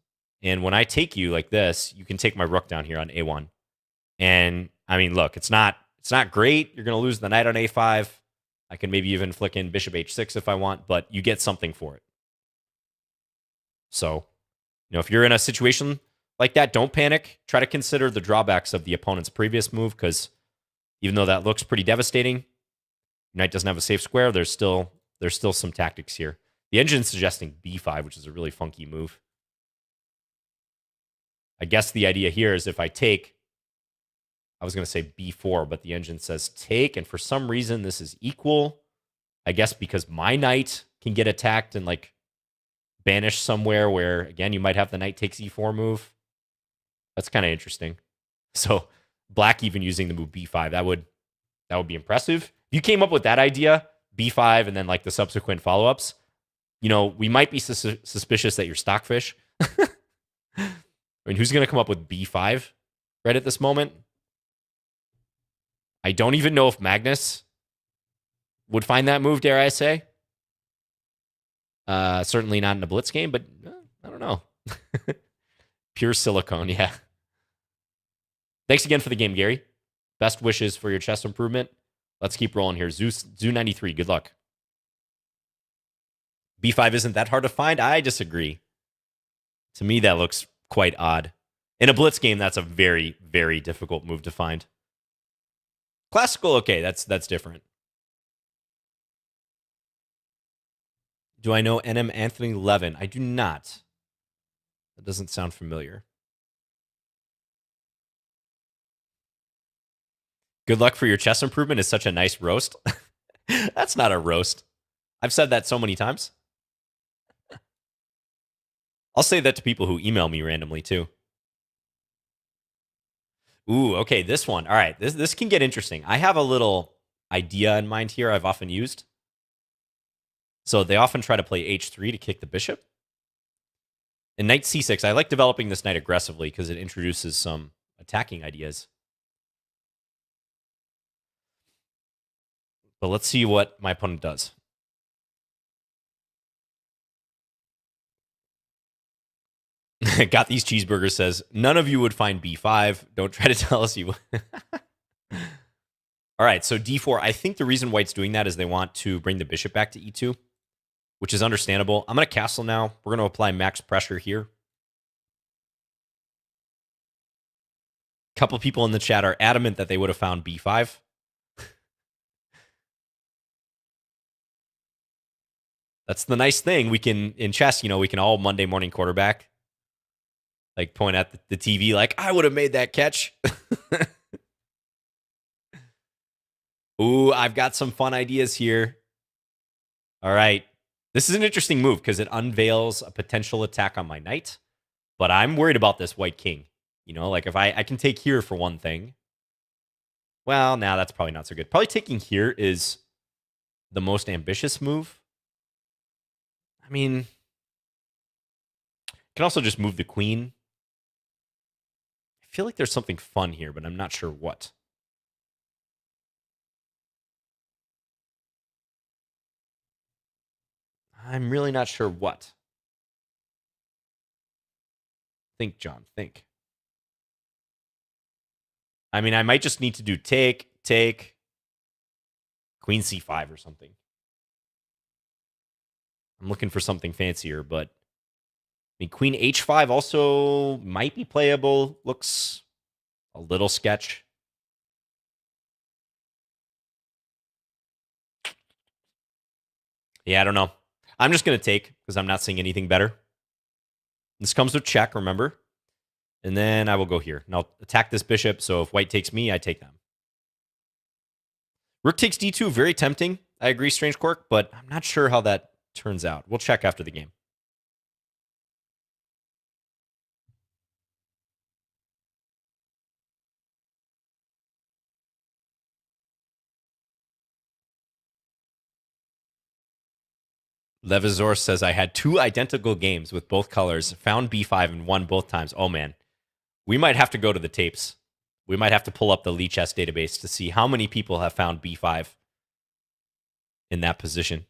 And when I take you like this, you can take my rook down here on a1. And, I mean, look, it's not great. You're going to lose the knight on a5. I can maybe even flick in bishop h6 if I want, but you get something for it. So, you know, if you're in a situation like that, don't panic. Try to consider the drawbacks of the opponent's previous move, because even though that looks pretty devastating, knight doesn't have a safe square. There's still some tactics here. The engine's suggesting b5, which is a really funky move. I guess the idea here is if I take, I was going to say b4, but the engine says take, and for some reason this is equal. I guess because my knight can get attacked and like banished somewhere where, again, you might have the knight takes e4 move. That's kind of interesting. So black even using the move b5, that would be impressive. If you came up with that idea, b5, and then like the subsequent follow-ups, you know, we might be suspicious that you're stockfish. I mean, who's going to come up with b5 right at this moment? I don't even know if Magnus would find that move, dare I say. Certainly not in a blitz game, but I don't know. Pure silicone, yeah. Thanks again for the game, Gary. Best wishes for your chess improvement. Let's keep rolling here. Zoo93, good luck. b5 isn't that hard to find? I disagree. To me, that looks quite odd. In a blitz game, that's a very, very difficult move to find. Classical, okay, that's different. Do I know NM Anthony Levin? I do not. That doesn't sound familiar. Good luck for your chess improvement is such a nice roast. That's not a roast. I've said that so many times. I'll say that to people who email me randomly too. Ooh, okay, this one. All right, this can get interesting. I have a little idea in mind here I've often used. So they often try to play h3 to kick the bishop. And knight c6, I like developing this knight aggressively because it introduces some attacking ideas. But let's see what my opponent does. Got these cheeseburgers says, none of you would find b5. Don't try to tell us you would. All right, so d4. I think the reason white's doing that is they want to bring the bishop back to e2, which is understandable. I'm going to castle now. We're going to apply max pressure here. A couple people in the chat are adamant that they would have found b5. That's the nice thing. We can, in chess, we can all Monday morning quarterback. Like, point at the TV like, I would have made that catch. Ooh, I've got some fun ideas here. All right. This is an interesting move because it unveils a potential attack on my knight. But I'm worried about this white king. Like if I can take here for one thing. Well, now that's probably not so good. Probably taking here is the most ambitious move. I mean, can also just move the queen. I feel like there's something fun here, but I'm not sure what. I'm really not sure what. Think, John, think. I mean, I might just need to do take, queen c5 or something. I'm looking for something fancier, but I mean, queen h5 also might be playable. Looks a little sketch. Yeah, I don't know. I'm just going to take because I'm not seeing anything better. This comes with check, remember? And then I will go here. And I'll attack this bishop, so if white takes me, I take them. Rook takes d2, very tempting. I agree, Strange Quirk, but I'm not sure how that turns out. We'll check after the game. Levizor says, I had 2 identical games with both colors, found b5 and won both times. Oh, man. We might have to go to the tapes. We might have to pull up the Lichess database to see how many people have found b5 in that position.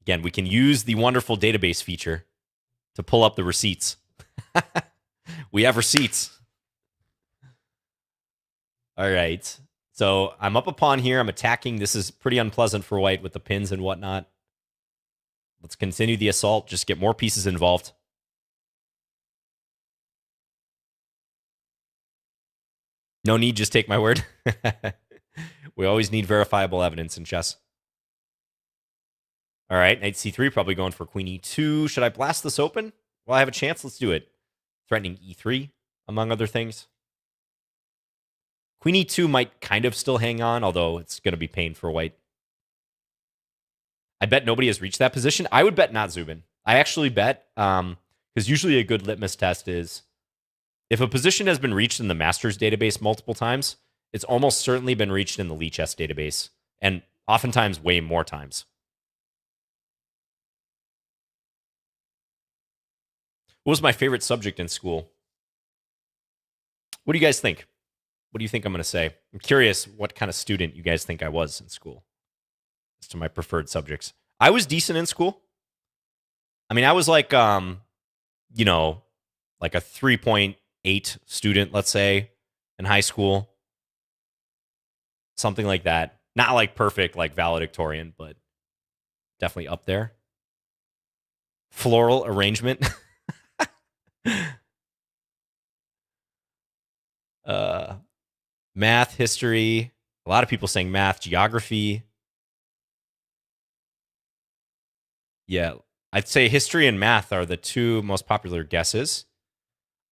Again, we can use the wonderful database feature to pull up the receipts. We have receipts. All right. So I'm up a pawn here. I'm attacking. This is pretty unpleasant for white with the pins and whatnot. Let's continue the assault. Just get more pieces involved. No need. Just take my word. We always need verifiable evidence in chess. All right. Knight c3, probably going for queen e2. Should I blast this open? Well, I have a chance. Let's do it. Threatening e3, among other things. Queen e2 might kind of still hang on, although it's going to be pain for white. I bet nobody has reached that position. I would bet not Zubin. I actually bet, because usually a good litmus test is if a position has been reached in the Masters database multiple times, it's almost certainly been reached in the Lichess database, and oftentimes way more times. What was my favorite subject in school? What do you guys think? What do you think I'm going to say? I'm curious what kind of student you guys think I was in school as to my preferred subjects. I was decent in school. I mean, I was like, like a 3.8 student, let's say, in high school. Something like that. Not like perfect, like valedictorian, but definitely up there. Floral arrangement. Math, history. A lot of people saying math, geography. Yeah, I'd say history and math are the two most popular guesses.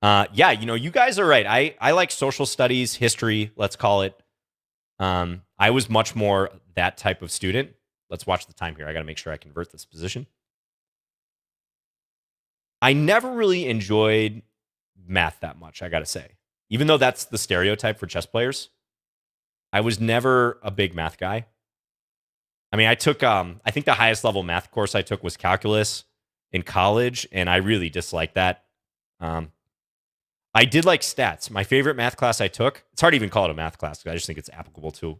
Yeah, you guys are right. I like social studies, history, let's call it. I was much more that type of student. Let's watch the time here. I got to make sure I convert this position. I never really enjoyed math that much, I got to say. Even though that's the stereotype for chess players, I was never a big math guy. I mean, I took, I think the highest level math course I took was calculus in college, and I really disliked that. I did like stats. My favorite math class I took, it's hard to even call it a math class because I just think it's applicable to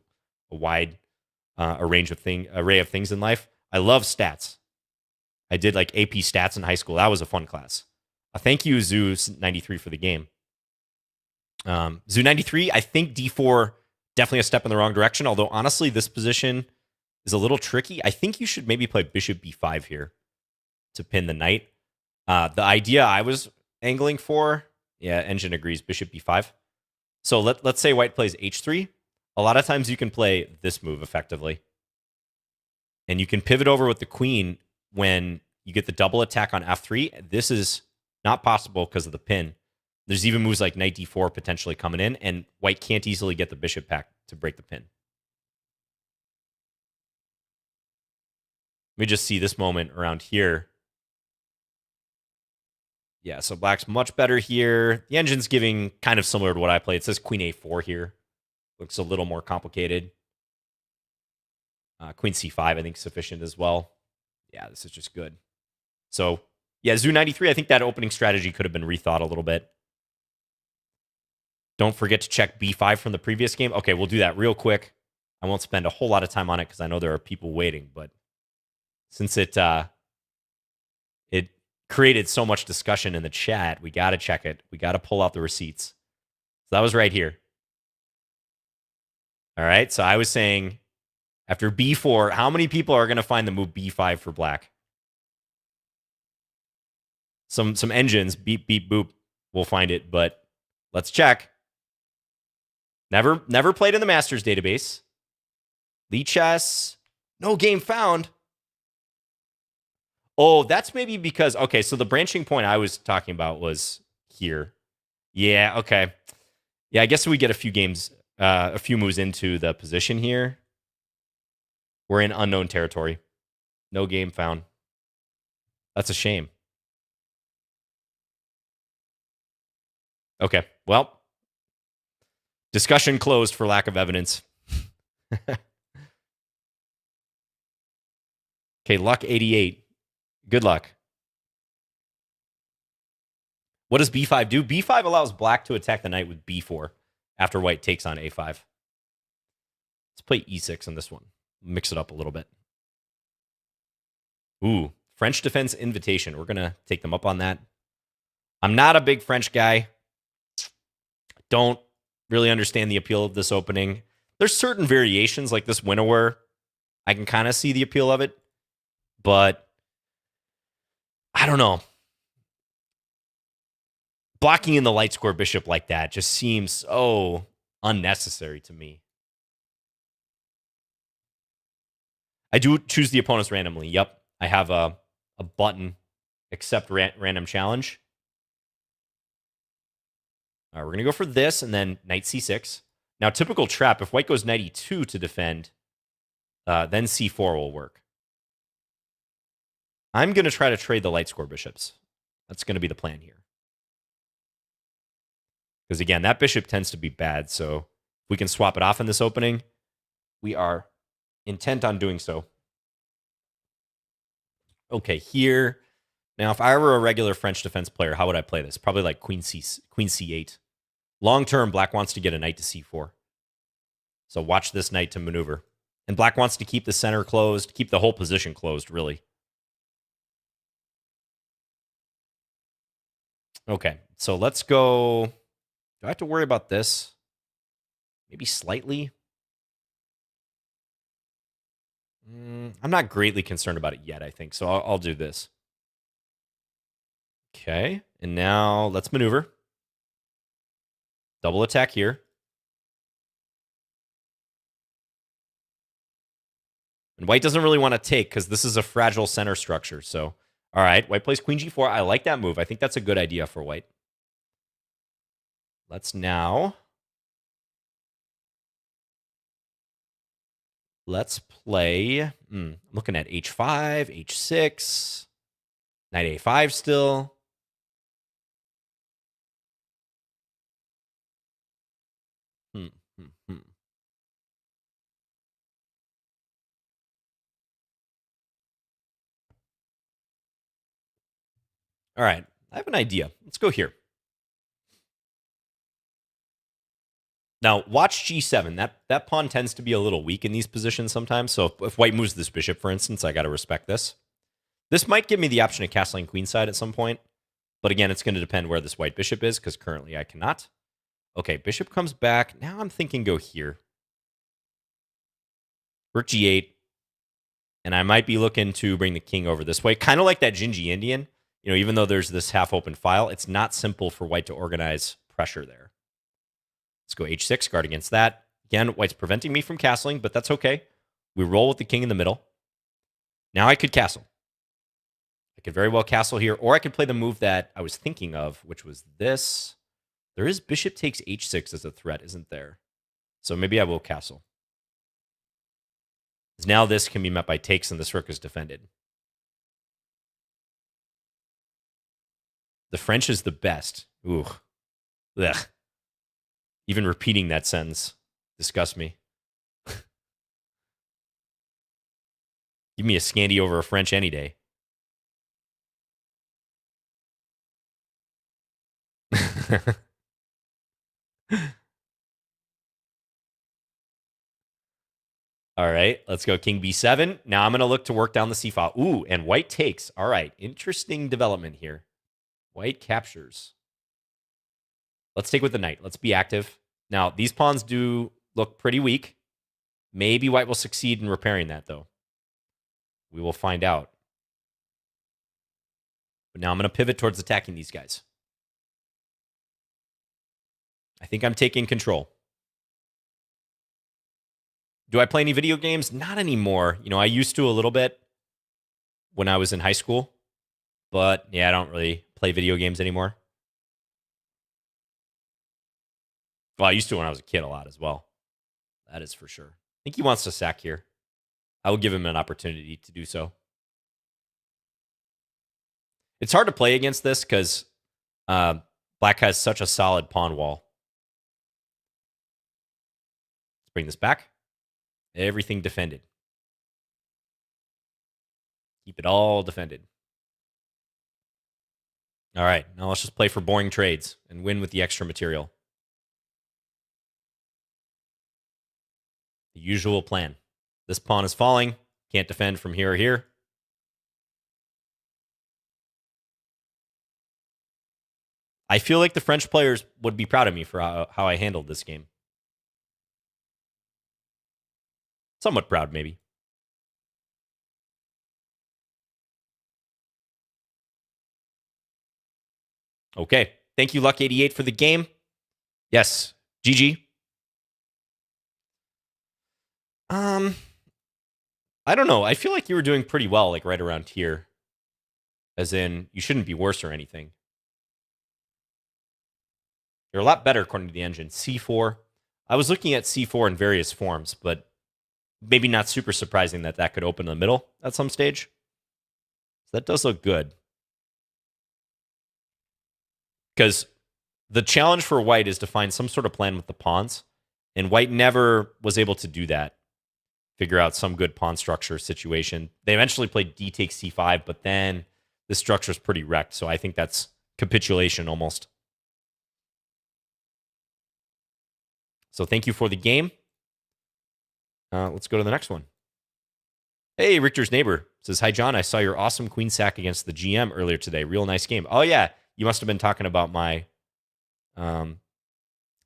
a wide array of things in life. I love stats. I did like AP stats in high school. That was a fun class. Thank you, Zoo93, for the game. Zoo93, I think D4 definitely a step in the wrong direction. Although honestly, this position is a little tricky. I think you should maybe play Bishop B5 here to pin the knight. The idea I was angling for, yeah, Engine agrees, Bishop B5. So let's say White plays H3. A lot of times you can play this move effectively. And you can pivot over with the queen when you get the double attack on F3. This is not possible because of the pin. There's even moves like Knight D4 potentially coming in, and White can't easily get the bishop back to break the pin. Let me just see this moment around here. Yeah, so Black's much better here. The engine's giving kind of similar to what I played. It says Queen A4 here. Looks a little more complicated. Queen C5, I think, sufficient as well. Yeah, this is just good. So, yeah, Zoo93, I think that opening strategy could have been rethought a little bit. Don't forget to check B5 from the previous game. Okay, we'll do that real quick. I won't spend a whole lot of time on it because I know there are people waiting, but since it created so much discussion in the chat, we got to check it. We got to pull out the receipts. So that was right here. All right, so I was saying after B4, how many people are going to find the move B5 for Black? Some engines, beep, beep, boop, will find it, but let's check. Never played in the Masters database. Lichess, no game found. Oh, that's maybe because, okay, so the branching point I was talking about was here. Yeah, okay. Yeah, I guess we get a few moves into the position here. We're in unknown territory. No game found. That's a shame. Okay, well, discussion closed for lack of evidence. Okay, luck 88. Good luck. What does B5 do? B5 allows Black to attack the knight with B4 after White takes on A5. Let's play E6 on this one. Mix it up a little bit. Ooh, French Defense Invitation. We're going to take them up on that. I'm not a big French guy. Don't really understand the appeal of this opening. There's certain variations like this Winnower. I can kind of see the appeal of it. But I don't know. Blocking in the light square bishop like that just seems so unnecessary to me. I do choose the opponents randomly. Yep. I have a button, accept random challenge. All right, we're going to go for this and then knight c6. Now, typical trap, if White goes knight e2 to defend, then c4 will work. I'm going to try to trade the light square bishops. That's going to be the plan here. Because again, that bishop tends to be bad, so if we can swap it off in this opening, we are intent on doing so. Okay, here. Now, if I were a regular French defense player, how would I play this? Probably like queen c8. Long term, Black wants to get a knight to c4. So watch this knight to maneuver. And Black wants to keep the center closed, keep the whole position closed, really. Okay, so let's go. Do I have to worry about this? Maybe slightly. I'm not greatly concerned about it yet, I think. So I'll do this. Okay. And now let's maneuver. Double attack here. And white doesn't really want to take because this is a fragile center structure. So, all right. White plays queen g4. I like that move. I think that's a good idea for white. Let's now... Let's play... looking at h5, h6, knight a5 still. All right. I have an idea. Let's go here. Now, watch g7. That pawn tends to be a little weak in these positions sometimes. So if white moves this bishop, for instance, I got to respect this. This might give me the option of castling queenside at some point. But again, it's going to depend where this white bishop is, because currently I cannot. Okay, bishop comes back. Now I'm thinking go here. Rook g8. And I might be looking to bring the king over this way. Kind of like that Gingy Indian. You know, even though there's this half-open file, it's not simple for white to organize pressure there. Let's go h6, guard against that. Again, white's preventing me from castling, but that's okay. We roll with the king in the middle. Now I could castle. I could very well castle here, or I could play the move that I was thinking of, which was this. There is bishop takes h6 as a threat, isn't there? So maybe I will castle. Now this can be met by takes, and this rook is defended. The French is the best. Ooh. Ugh. Even repeating that sentence disgusts me. Give me a Scandi over a French any day. All right, let's go king b7. Now I'm going to look to work down the c file. Ooh, and white takes. All right, interesting development here. White captures. Let's take with the knight. Let's be active. Now, these pawns do look pretty weak. Maybe white will succeed in repairing that, though. We will find out. But now I'm going to pivot towards attacking these guys. I think I'm taking control. Do I play any video games? Not anymore. You know, I used to a little bit when I was in high school. But, yeah, I don't really play video games anymore. Well, I used to when I was a kid a lot as well. That is for sure. I think he wants to sack here. I will give him an opportunity to do so. It's hard to play against this because black has such a solid pawn wall. Let's bring this back. Everything defended. Keep it all defended. All right, now let's just play for boring trades and win with the extra material. The usual plan. This pawn is falling. Can't defend from here or here. I feel like the French players would be proud of me for how I handled this game. Somewhat proud, maybe. Okay. Thank you, Luck88, for the game. Yes. GG. I don't know. I feel like you were doing pretty well, like right around here. As in, you shouldn't be worse or anything. You're a lot better according to the engine. C4. I was looking at C4 in various forms, but maybe not super surprising that that could open in the middle at some stage. So that does look good. Because the challenge for white is to find some sort of plan with the pawns. And white never was able to do that. Figure out some good pawn structure situation. They eventually played d takes c5, but then the structure is pretty wrecked. So I think that's capitulation almost. So thank you for the game. Let's go to the next one. Hey, Richter's neighbor says, hi, John. I saw your awesome queen sack against the GM earlier today. Real nice game. Oh, yeah. You must have been talking about my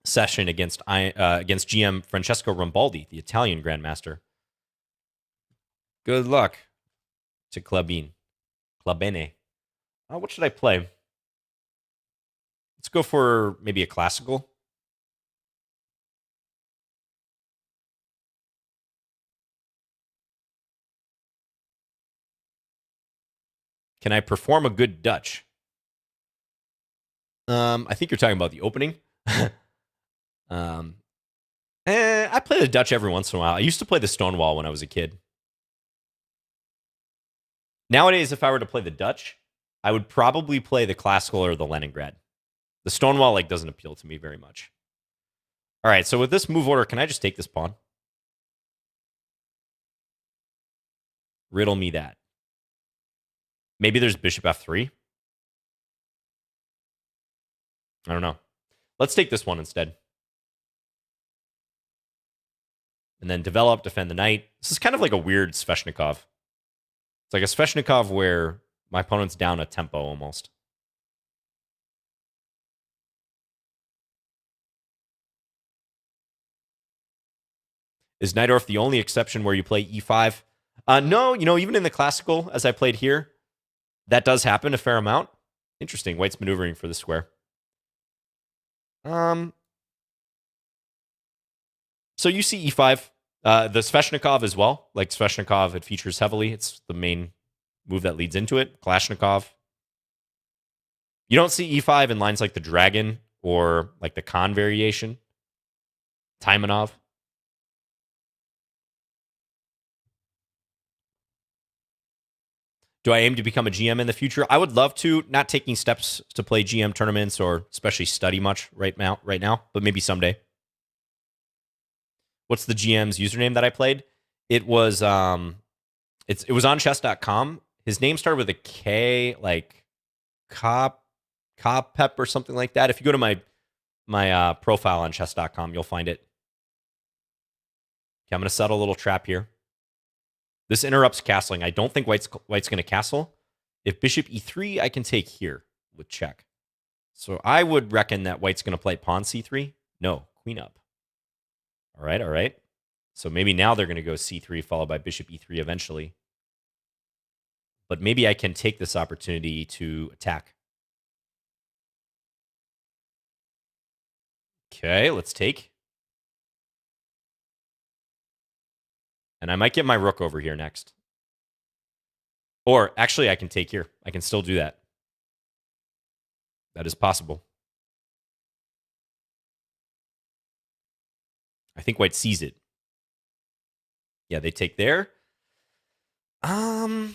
session against GM Francesco Rambaldi, the Italian grandmaster. Good luck to Clubine. Clubene. What should I play? Let's go for maybe a classical. Can I perform a good Dutch? I think you're talking about the opening. I play the Dutch every once in a while. I used to play the Stonewall when I was a kid. Nowadays, if I were to play the Dutch, I would probably play the classical or the Leningrad. The Stonewall doesn't appeal to me very much. All right, so with this move order, can I just take this pawn? Riddle me that. Maybe there's bishop f3. I don't know. Let's take this one instead. And then develop, defend the knight. This is kind of like a weird Sveshnikov. It's like a Sveshnikov where my opponent's down a tempo almost. Is Najdorf the only exception where you play e5? No, even in the classical, as I played here, that does happen a fair amount. Interesting. White's maneuvering for the square. So you see e5. The Sveshnikov as well. Like Sveshnikov, it features heavily. It's the main move that leads into it. Kalashnikov. You don't see e5 in lines like the Dragon or like the Khan variation. Taimanov. Do I aim to become a GM in the future? I would love to. Not taking steps to play GM tournaments or especially study much right now, but maybe someday. What's the GM's username that I played? It was it was on chess.com. His name started with a K, like Cop Pep or something like that. If you go to my profile on chess.com, you'll find it. Okay, I'm going to set a little trap here. This interrupts castling. I don't think White's going to castle. If bishop e3, I can take here with check. So I would reckon that White's going to play pawn c3. No, queen up. All right, all right. So maybe now they're going to go c3 followed by bishop e3 eventually. But maybe I can take this opportunity to attack. Okay, let's take. And I might get my rook over here next. Or actually, I can take here. I can still do that. That is possible. I think White sees it. Yeah, they take there. Yeah,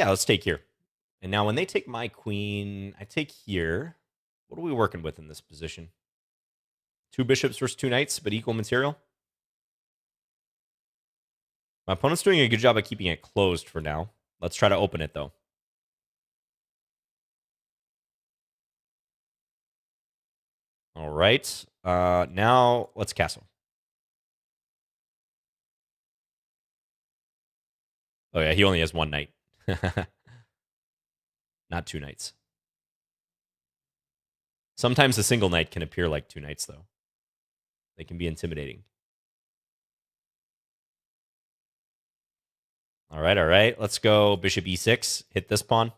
let's take here. And now when they take my queen, I take here. What are we working with in this position? 2 bishops versus 2 knights, but equal material. My opponent's doing a good job of keeping it closed for now. Let's try to open it, though. All right. Now let's castle. Oh, yeah, he only has 1 knight. Not 2 knights. Sometimes a single knight can appear like 2 knights, though. They can be intimidating. All right, all right. Let's go bishop e6. Hit this pawn.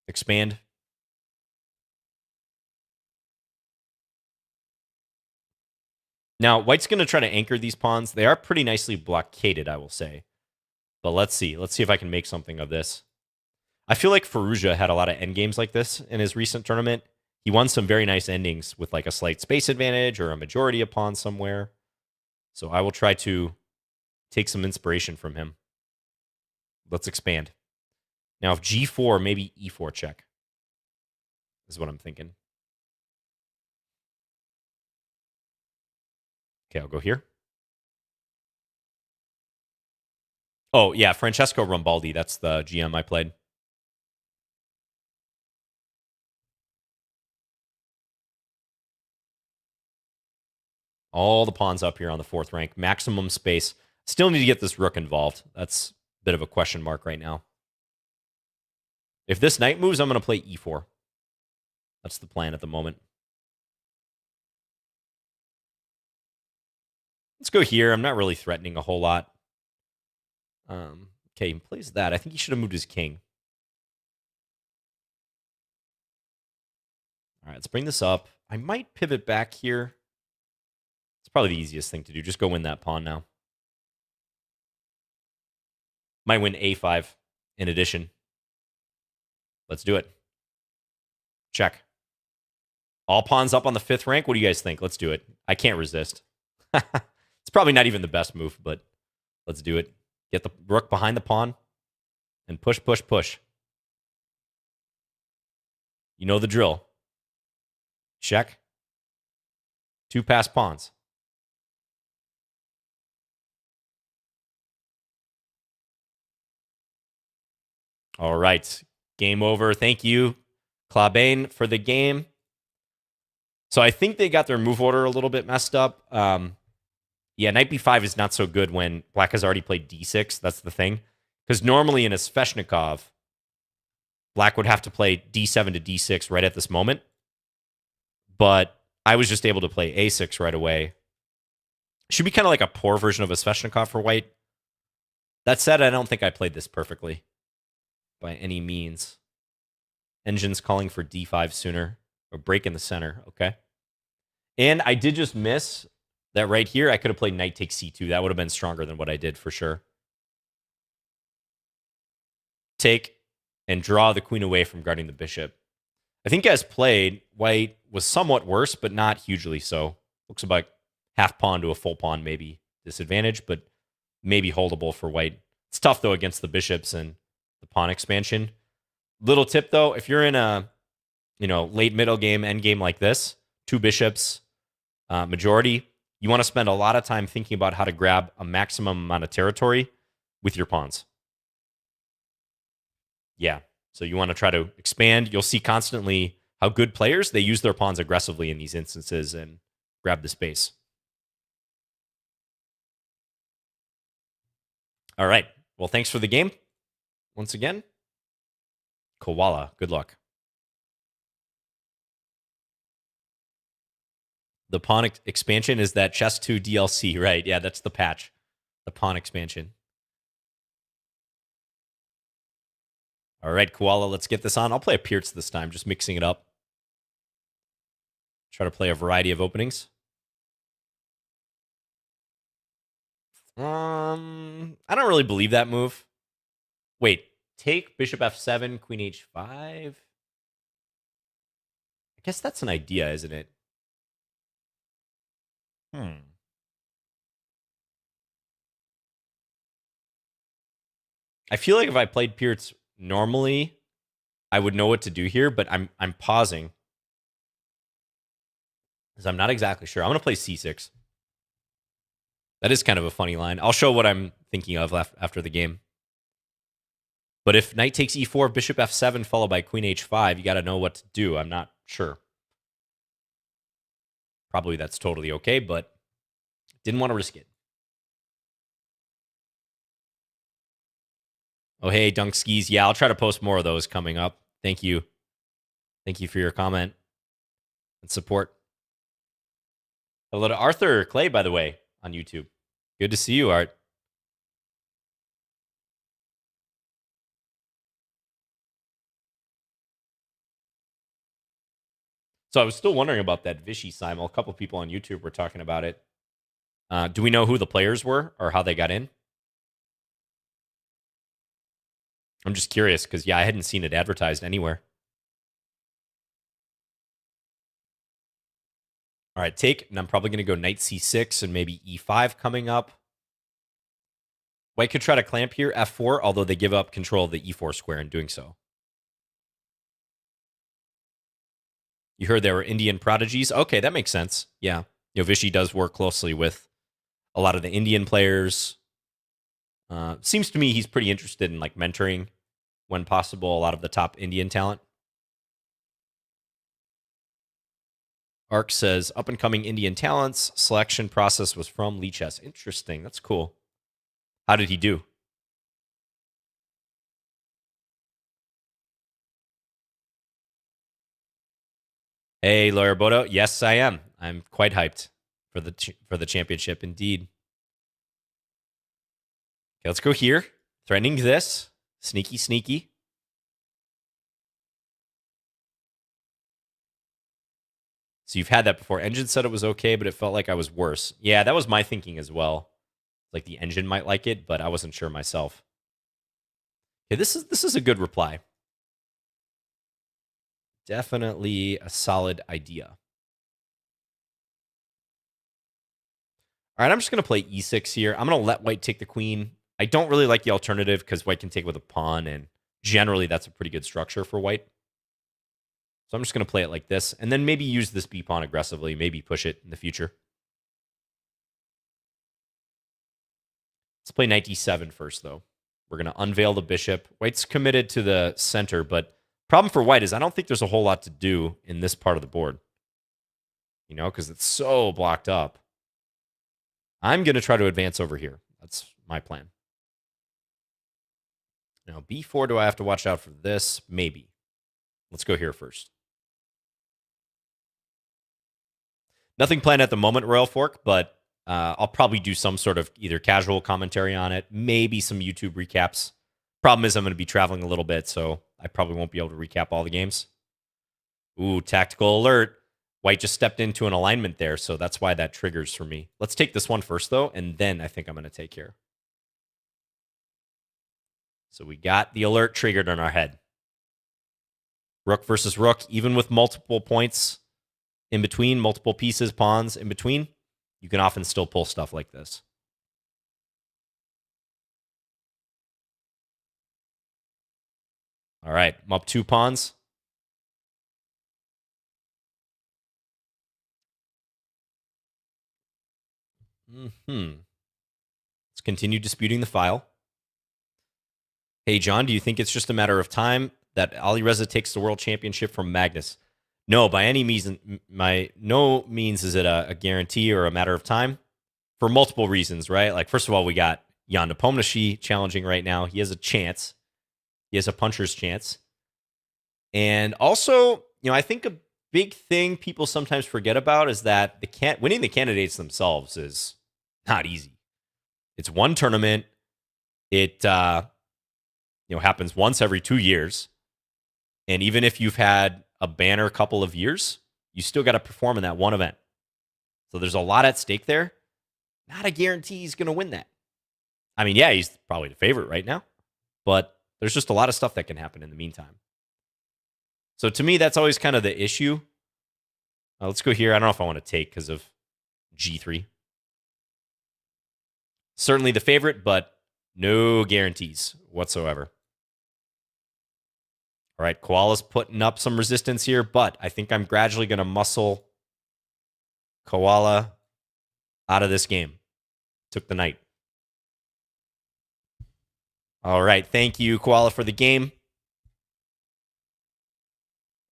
Expand. Now, White's going to try to anchor these pawns. They are pretty nicely blockaded, I will say. But let's see. Let's see if I can make something of this. I feel like Firouzja had a lot of endgames like this in his recent tournament. He won some very nice endings with like a slight space advantage or a majority of pawns somewhere. So I will try to take some inspiration from him. Let's expand. Now, if g4, maybe e4 check is what I'm thinking. Okay, I'll go here. Oh, yeah, Francesco Rambaldi. That's the GM I played. All the pawns up here on the 4th rank. Maximum space. Still need to get this rook involved. That's a bit of a question mark right now. If this knight moves, I'm going to play e4. That's the plan at the moment. Let's go here. I'm not really threatening a whole lot. Okay, he plays that. I think he should have moved his king. All right, let's bring this up. I might pivot back here. It's probably the easiest thing to do. Just go win that pawn now. Might win a5 in addition. Let's do it. Check. All pawns up on the 5th rank. What do you guys think? Let's do it. I can't resist. It's probably not even the best move, but let's do it. Get the rook behind the pawn and push, push, push. You know the drill. Check. 2 passed pawns. All right. Game over. Thank you, Clabane, for the game. So I think they got their move order a little bit messed up. Yeah, knight b5 is not so good when black has already played d6. That's the thing. Because normally in a Sveshnikov, black would have to play d7 to d6 right at this moment. But I was just able to play a6 right away. Should be kind of like a poor version of a Sveshnikov for white. That said, I don't think I played this perfectly by any means. Engine's calling for d5 sooner. Or break in the center, okay? And I did just miss that right here. I could have played knight takes c2. That would have been stronger than what I did for sure. Take and draw the queen away from guarding the bishop. I think as played, white was somewhat worse, but not hugely so. Looks about half pawn to a full pawn, maybe disadvantage, but maybe holdable for white. It's tough, though, against the bishops and the pawn expansion. Little tip, though, if you're in a late middle game, end game like this, 2 bishops, majority, you want to spend a lot of time thinking about how to grab a maximum amount of territory with your pawns. Yeah, so you want to try to expand. You'll see constantly how good players, they use their pawns aggressively in these instances and grab the space. All right, well, thanks for the game. Once again, Koala, good luck. The pawn expansion is that chess 2 DLC, right? Yeah, that's the patch. The pawn expansion. All right, Koala, let's get this on. I'll play a Pirtz this time, just mixing it up. Try to play a variety of openings. I don't really believe that move. Wait, take bishop f7, queen h5. I guess that's an idea, isn't it? I feel like if I played Pirtz normally, I would know what to do here, but I'm pausing because I'm not exactly sure. I'm going to play c6. That is kind of a funny line. I'll show what I'm thinking of after the game. But if knight takes e4, bishop f7, followed by queen h5, you got to know what to do. I'm not sure. Probably that's totally okay, but didn't want to risk it. Oh, hey, Dunk Skis. Yeah, I'll try to post more of those coming up. Thank you. Thank you for your comment and support. Hello to Arthur Clay, by the way, on YouTube. Good to see you, Art. So I was still wondering about that Vichy Simul. A couple people on YouTube were talking about it. Do we know who the players were or how they got in? I'm just curious because, yeah, I hadn't seen it advertised anywhere. All right, take, and I'm probably going to go knight c6 and maybe e5 coming up. White could try to clamp here, f4, although they give up control of the e4 square in doing so. You heard there were Indian prodigies. Okay, that makes sense. Yeah, Vichy does work closely with a lot of the Indian players. Seems to me he's pretty interested in like mentoring, when possible, a lot of the top Indian talent. Ark says, up-and-coming Indian talents. Selection process was from Lichess. Interesting. That's cool. How did he do? Hey, Lawyer Bodo. Yes, I am. I'm quite hyped for the championship, indeed. Okay, let's go here. Threatening this. Sneaky, sneaky. So you've had that before. Engine said it was okay, but it felt like I was worse. Yeah, that was my thinking as well. Like the engine might like it, but I wasn't sure myself. Okay, this is a good reply. Definitely a solid idea. All right, I'm just going to play e6 here. I'm going to let white take the queen. I don't really like the alternative because white can take with a pawn, and generally that's a pretty good structure for white. So I'm just going to play it like this, and then maybe use this b pawn aggressively, maybe push it in the future. Let's play knight d7 first, though. We're going to unveil the bishop. White's committed to the center, but problem for white is I don't think there's a whole lot to do in this part of the board. You know, because it's so blocked up. I'm going to try to advance over here. That's my plan. Now, b4, do I have to watch out for this? Maybe. Let's go here first. Nothing planned at the moment, Royal Fork, but I'll probably do some sort of either casual commentary on it, maybe some YouTube recaps. Problem is I'm going to be traveling a little bit, so I probably won't be able to recap all the games. Ooh, tactical alert. White just stepped into an alignment there, so that's why that triggers for me. Let's take this one first, though, and then I think I'm going to take here. So we got the alert triggered on our head. Rook versus rook, even with multiple points in between, multiple pieces, pawns in between, you can often still pull stuff like this. All right, I'm up 2 pawns. Let's continue disputing the file. Hey, John, do you think it's just a matter of time that Alireza takes the world championship from Magnus? No, by any means, no means is it a guarantee or a matter of time for multiple reasons, right? Like, first of all, we got Jan Nepomniachtchi challenging right now. He has a chance. He has a puncher's chance. And also, you know, I think a big thing people sometimes forget about is that winning the candidates themselves is not easy. It's one tournament. It happens once every 2 years. And even if you've had a banner couple of years, you still got to perform in that one event. So there's a lot at stake there. Not a guarantee he's going to win that. I mean, yeah, he's probably the favorite right now, but there's just a lot of stuff that can happen in the meantime. So to me, that's always kind of the issue. Let's go here. I don't know if I want to take because of G3. Certainly the favorite, but no guarantees whatsoever. All right, Koala's putting up some resistance here, but I think I'm gradually going to muscle Koala out of this game. Took the knight. All right, thank you, Koala, for the game.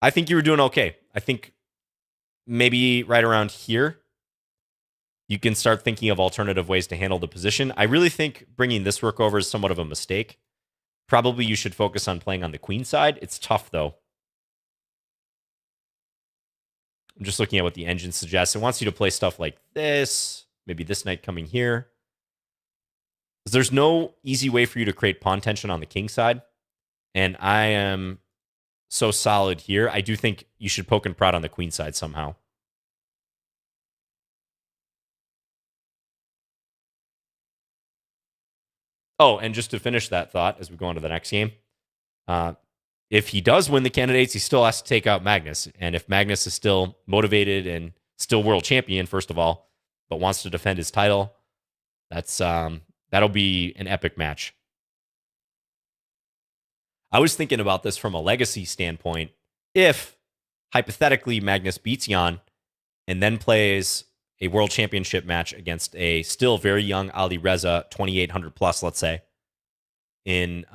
I think you were doing okay. I think maybe right around here, you can start thinking of alternative ways to handle the position. I really think bringing this rook over is somewhat of a mistake. Probably you should focus on playing on the queen side. It's tough, though. I'm just looking at what the engine suggests. It wants you to play stuff like this. Maybe this knight coming here. There's no easy way for you to create pawn tension on the king side. And I am so solid here. I do think you should poke and prod on the queen side somehow. Oh, and just to finish that thought as we go on to the next game, if he does win the candidates, he still has to take out Magnus. And if Magnus is still motivated and still world champion, first of all, but wants to defend his title, that'll be an epic match. I was thinking about this from a legacy standpoint. If, hypothetically, Magnus beats Jan and then plays a world championship match against a still very young Alireza, 2,800 plus, let's say, in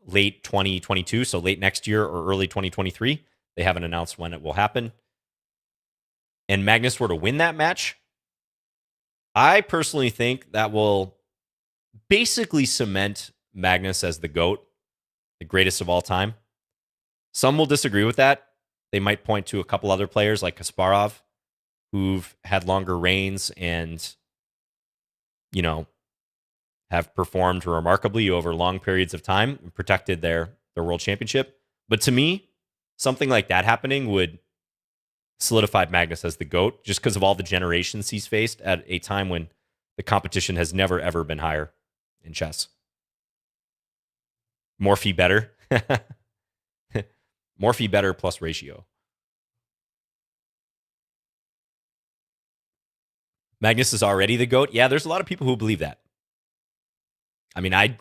late 2022, so late next year or early 2023. They haven't announced when it will happen. And Magnus were to win that match, I personally think that will basically cement Magnus as the GOAT, the greatest of all time. Some will disagree with that. They might point to a couple other players like Kasparov, who've had longer reigns and, have performed remarkably over long periods of time and protected their world championship. But to me, something like that happening would solidify Magnus as the GOAT just because of all the generations he's faced at a time when the competition has never, ever been higher in chess. Morphe better. Morphe better plus ratio. Magnus is already the GOAT. Yeah, there's a lot of people who believe that. I mean, I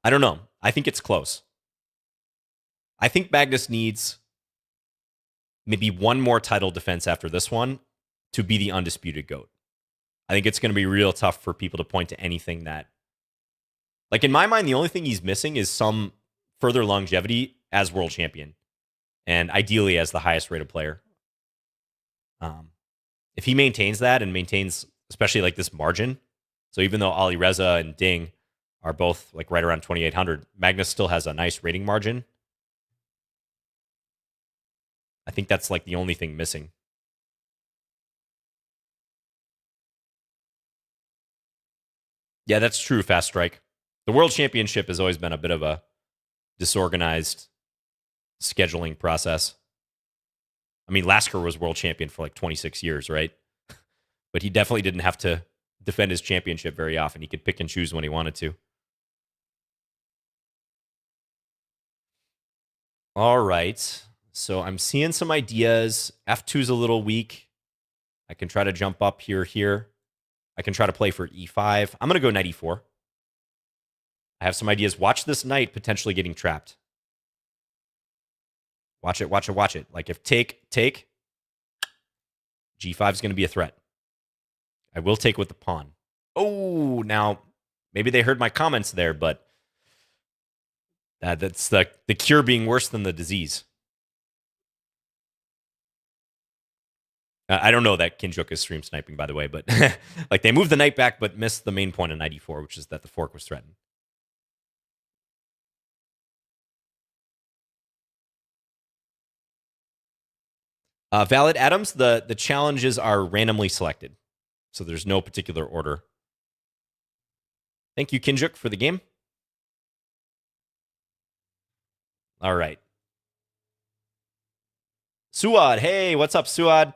don't know. I think it's close. I think Magnus needs maybe one more title defense after this one to be the undisputed GOAT. I think it's going to be real tough for people to point to anything that, like in my mind, the only thing he's missing is some further longevity as world champion, and ideally as the highest rated player. If he maintains that and maintains, especially like this margin, so even though Alireza and Ding are both like right around 2,800, Magnus still has a nice rating margin. I think that's like the only thing missing. Yeah, that's true, Fast Strike. The World Championship has always been a bit of a disorganized scheduling process. I mean, Lasker was world champion for like 26 years, right? But he definitely didn't have to defend his championship very often. He could pick and choose when he wanted to. All right. So I'm seeing some ideas. F2's a little weak. I can try to jump up here. I can try to play for E5. I'm going to go knight E4. I have some ideas. Watch this knight potentially getting trapped. Watch it. Like if take, G5 is going to be a threat. I will take with the pawn. Oh, now maybe they heard my comments there, but that's the cure being worse than the disease. I don't know that Kinjuk is stream sniping, by the way, but like they moved the knight back, but missed the main point of knight e4, which is that the fork was threatened. Valid Adams, the challenges are randomly selected, so there's no particular order. Thank you, Kinjuk, for the game. All right. Suad, hey, what's up, Suad?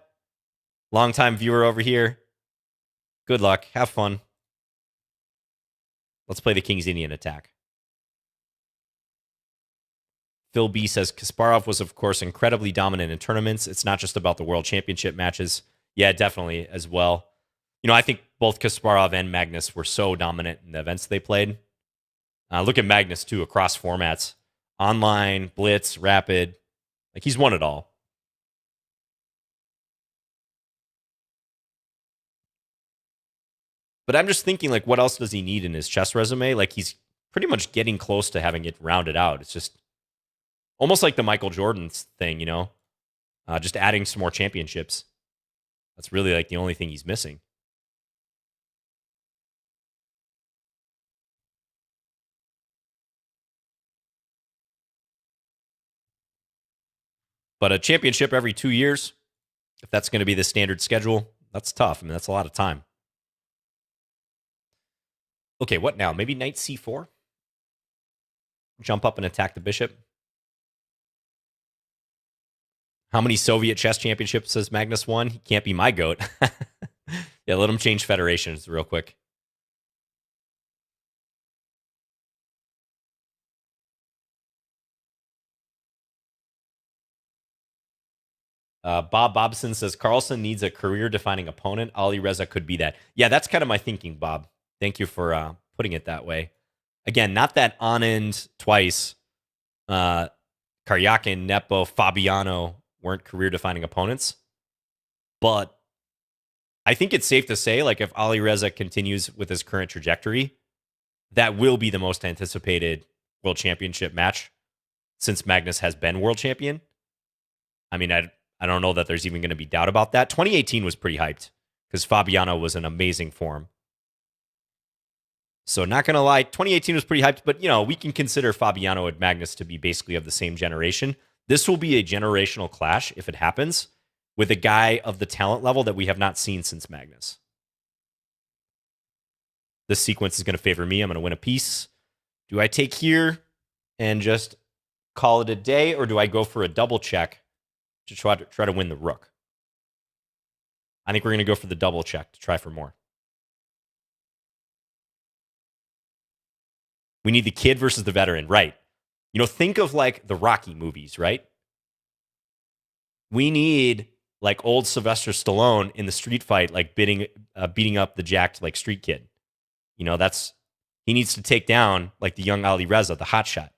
Longtime viewer over here. Good luck. Have fun. Let's play the King's Indian attack. Phil B says, Kasparov was, of course, incredibly dominant in tournaments. It's not just about the World Championship matches. Yeah, definitely, as well. I think both Kasparov and Magnus were so dominant in the events they played. Look at Magnus, too, across formats. Online, blitz, rapid. Like, he's won it all. But I'm just thinking, like, what else does he need in his chess resume? Like, he's pretty much getting close to having it rounded out. It's just almost like the Michael Jordan thing, just adding some more championships. That's really like the only thing he's missing. But a championship every 2 years, if that's going to be the standard schedule, that's tough. I mean, that's a lot of time. Okay, what now? Maybe knight c4? Jump up and attack the bishop? How many Soviet chess championships has Magnus won? He can't be my GOAT. Yeah, let him change federations real quick. Bob Bobson says, Carlsen needs a career-defining opponent. Alireza could be that. Yeah, that's kind of my thinking, Bob. Thank you for putting it that way. Again, not that Anand twice, Karyakin, Nepo, Fabiano weren't career-defining opponents. But I think it's safe to say, like, if Alireza continues with his current trajectory, that will be the most anticipated World Championship match since Magnus has been World Champion. I mean, I don't know that there's even going to be doubt about that. 2018 was pretty hyped because Fabiano was in amazing form. So not going to lie, 2018 was pretty hyped, but, we can consider Fabiano and Magnus to be basically of the same generation. This will be a generational clash if it happens. with a guy of the talent level that we have not seen since Magnus. This sequence is going to favor me. I'm going to win a piece. Do I take here and just call it a day, or do I go for a double check to try to win the rook? I think we're going to go for the double check to try for more. We need the kid versus the veteran, right? You know, think of like the Rocky movies, right? We need like old Sylvester Stallone in the street fight, like beating up the jacked like street kid. You know, he needs to take down like the young Alireza, the hotshot.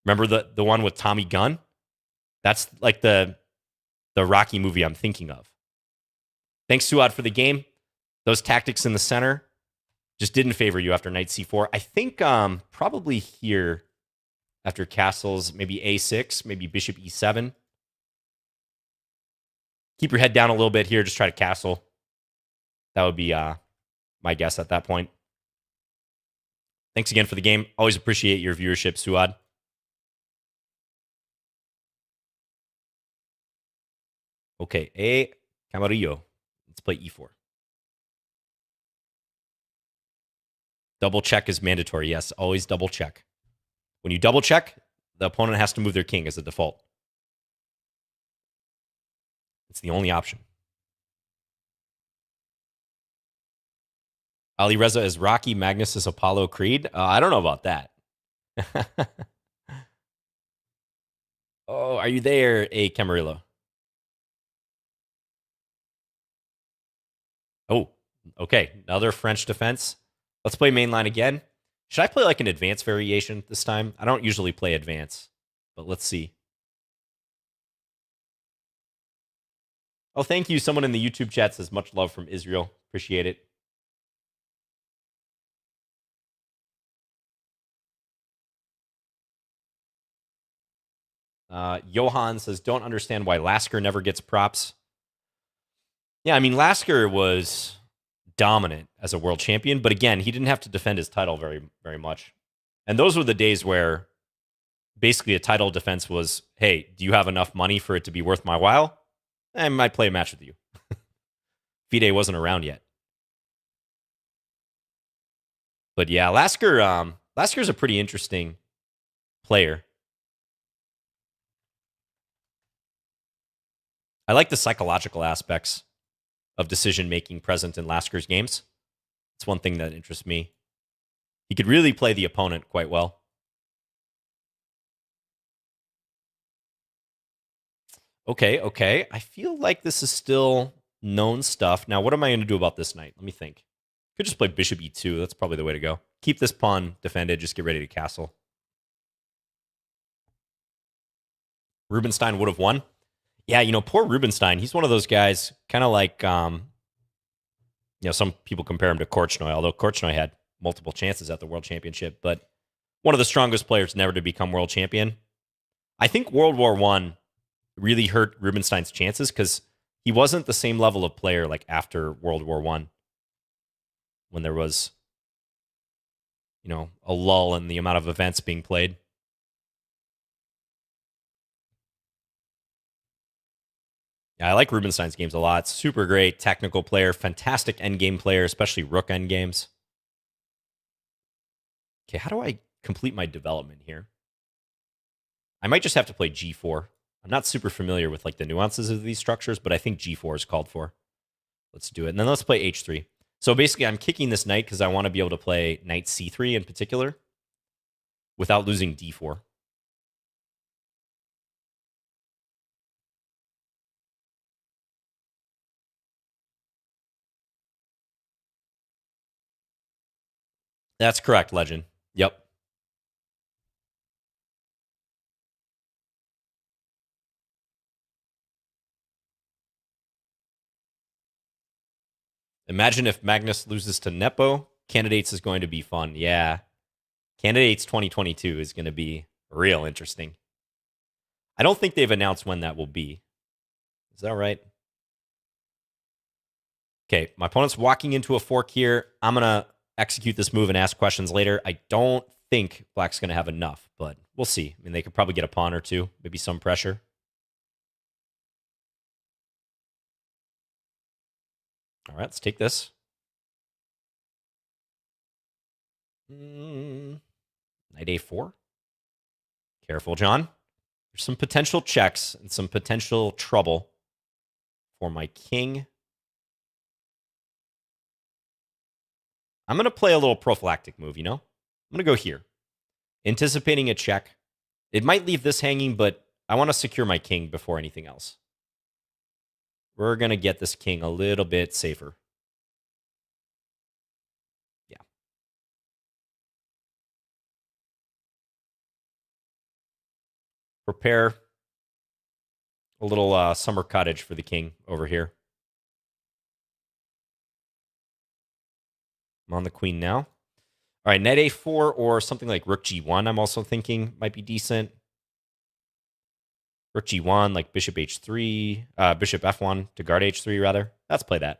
Remember the one with Tommy Gunn? That's like the Rocky movie I'm thinking of. Thanks, Suad, for the game. Those tactics in the center just didn't favor you after knight c4. I think probably here after castles, maybe a6, maybe bishop e7. Keep your head down a little bit here. Just try to castle. That would be my guess at that point. Thanks again for the game. Always appreciate your viewership, Suad. Okay, Camarillo. Let's play e4. Double check is mandatory. Yes, always double check. When you double check, the opponent has to move their king as a default. It's the only option. Alireza is Rocky, Magnus is Apollo Creed. I don't know about that. Oh, are you there, Camarillo? Oh, okay. Another French defense. Let's play mainline again. Should I play like an advanced variation this time? I don't usually play advance, but let's see. Oh, thank you. Someone in the YouTube chat says much love from Israel. Appreciate it. Johan says, don't understand why Lasker never gets props. Yeah, I mean, Lasker was dominant as a world champion, but again, he didn't have to defend his title very, very much. And those were the days where basically a title defense was, hey, do you have enough money for it to be worth my while? I might play a match with you. FIDE wasn't around yet. But yeah, Lasker's a pretty interesting player. I like the psychological aspects of decision-making present in Lasker's games. It's one thing that interests me. He could really play the opponent quite well. Okay. I feel like this is still known stuff. Now, what am I going to do about this knight? Let me think. Could just play bishop e2. That's probably the way to go. Keep this pawn defended. Just get ready to castle. Rubinstein would have won. Yeah, you know, poor Rubinstein. He's one of those guys, kind of like, some people compare him to Korchnoi, although Korchnoi had multiple chances at the World Championship, but one of the strongest players never to become world champion. I think World War I really hurt Rubinstein's chances because he wasn't the same level of player like after World War I, when there was, a lull in the amount of events being played. Yeah, I like Rubinstein's games a lot. Super great technical player, fantastic endgame player, especially rook endgames. Okay, how do I complete my development here? I might just have to play g4. I'm not super familiar with like the nuances of these structures, but I think g4 is called for. Let's do it. And then let's play h3. So basically, I'm kicking this knight because I want to be able to play knight c3 in particular without losing d4. That's correct, Legend. Yep. Imagine if Magnus loses to Nepo. Candidates is going to be fun. Yeah. Candidates 2022 is going to be real interesting. I don't think they've announced when that will be. Is that right? Okay, my opponent's walking into a fork here. I'm going to execute this move and ask questions later. I don't think black's going to have enough, but we'll see. I mean, they could probably get a pawn or two, maybe some pressure. All right, let's take this. Knight a4. Careful, John. There's some potential checks and some potential trouble for my king. I'm going to play a little prophylactic move, you know? I'm going to go here. Anticipating a check. It might leave this hanging, but I want to secure my king before anything else. We're going to get this king a little bit safer. Yeah. Prepare a little summer cottage for the king over here. I'm on the queen now. All right, knight a4 or something like rook g1 I'm also thinking might be decent. Rook g1, like bishop h3, bishop f1 to guard h3, rather. Let's play that.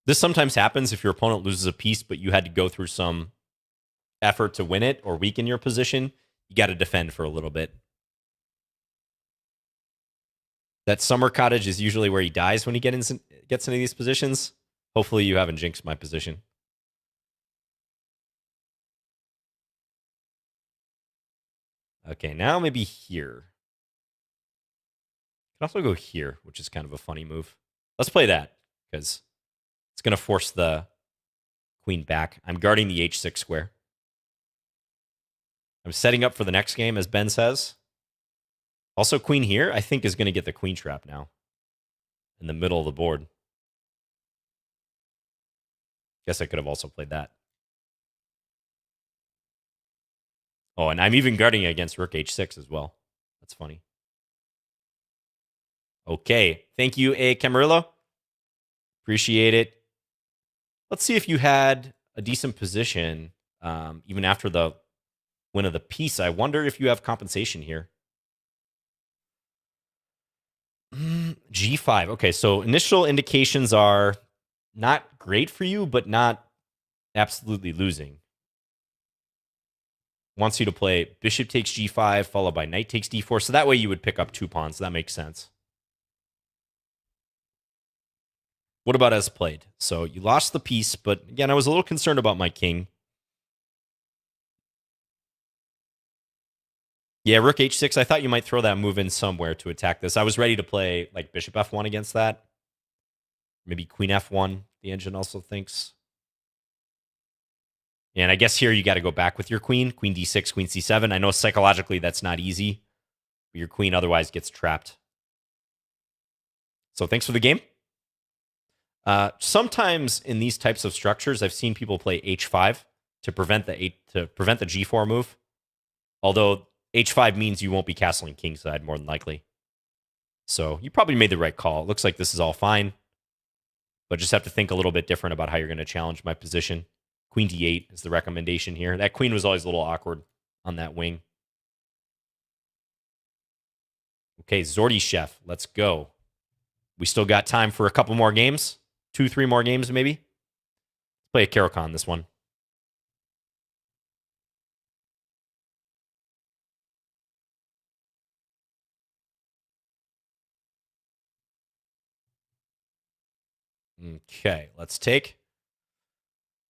This sometimes happens if your opponent loses a piece, but you had to go through some effort to win it or weaken your position. You got to defend for a little bit. That summer cottage is usually where he dies when he gets into these positions. Hopefully you haven't jinxed my position. Okay, now maybe here. I can also go here, which is kind of a funny move. Let's play that, because it's going to force the queen back. I'm guarding the h6 square. I'm setting up for the next game, as Ben says. Also, queen here, I think, is going to get the queen trap now. In the middle of the board. Guess I could have also played that. Oh, and I'm even guarding against rook h6 as well. That's funny. Okay. Thank you, A. Camarillo. Appreciate it. Let's see if you had a decent position even after the win of the piece. I wonder if you have compensation here. G5. Okay, so initial indications are not great for you, but not absolutely losing. Wants you to play bishop takes g5, followed by knight takes d4. So that way you would pick up 2 pawns. That makes sense. What about as played? So you lost the piece, but again, I was a little concerned about my king. Yeah, rook h6. I thought you might throw that move in somewhere to attack this. I was ready to play like bishop f1 against that. Maybe queen f1, the engine also thinks. And I guess here you got to go back with your queen. Queen d6, queen c7. I know psychologically that's not easy. But your queen otherwise gets trapped. So thanks for the game. Sometimes in these types of structures, I've seen people play h5 to prevent the g4 move. Although h5 means you won't be castling kingside, more than likely. So you probably made the right call. It looks like this is all fine. But just have to think a little bit different about how you're going to challenge my position. Queen d8 is the recommendation here. That queen was always a little awkward on that wing. Okay, Zordy Chef, let's go. We still got time for a couple more games. 2-3 more games, maybe. Let's play a Caro-Kann this one. Okay, let's take.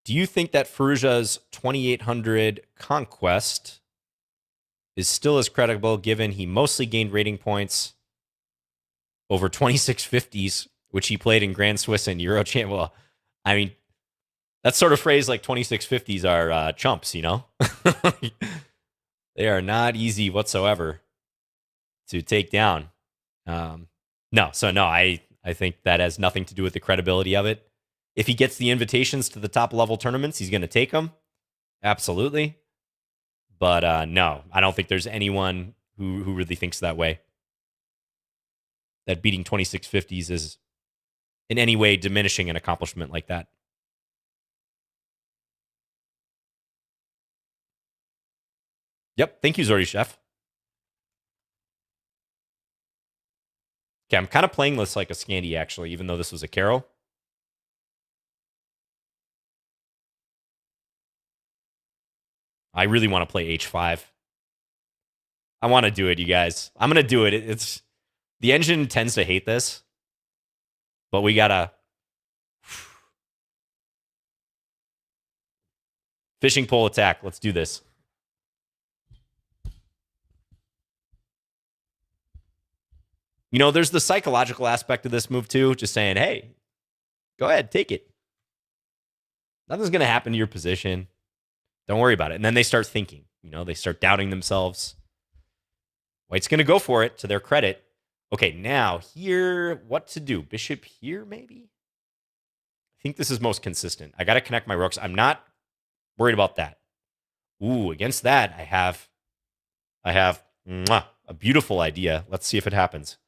Do you think that Firouzja's 2800 conquest is still as credible given he mostly gained rating points over 2650s, which he played in Grand Swiss and Euro Champ? Well, I mean, that sort of phrase like 2650s are chumps, you know? They are not easy whatsoever to take down. No, I think that has nothing to do with the credibility of it. If he gets the invitations to the top level tournaments, he's going to take them. Absolutely. But no, I don't think there's anyone who really thinks that way. That beating 2650s is in any way diminishing an accomplishment like that. Yep. Thank you, Zordy Chef. Okay, I'm kind of playing this like a Scandi, actually, even though this was a Caro. I really want to play h5. I want to do it, you guys. I'm going to do it. It's the engine tends to hate this, but we got to fishing pole attack. Let's do this. You know, there's the psychological aspect of this move too, just saying, hey, go ahead, take it. Nothing's going to happen to your position. Don't worry about it. And then they start thinking, you know, they start doubting themselves. White's going to go for it, to their credit. Okay, now here, what to do? Bishop here, maybe? I think this is most consistent. I got to connect my rooks. I'm not worried about that. Ooh, against that, I have a beautiful idea. Let's see if it happens.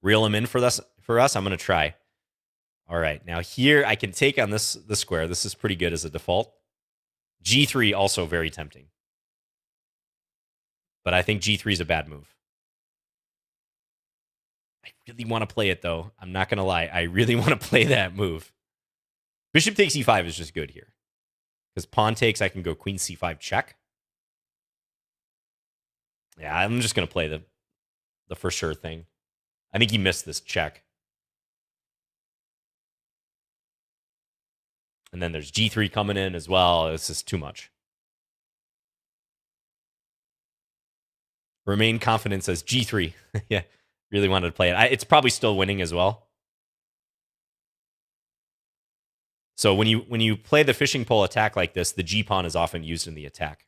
Reel him in for us. I'm going to try. All right, now here I can take on this square. This is pretty good as a default. G3 also very tempting. But I think G3 is a bad move. I really want to play it, though. I'm not going to lie. I really want to play that move. Bishop takes E5 is just good here. Because pawn takes, I can go queen C5 check. Yeah, I'm just going to play the for sure thing. I think he missed this check. And then there's G3 coming in as well. This is too much. Remain confident says G3. Yeah, really wanted to play it. It's probably still winning as well. So when you play the fishing pole attack like this, the G pawn is often used in the attack.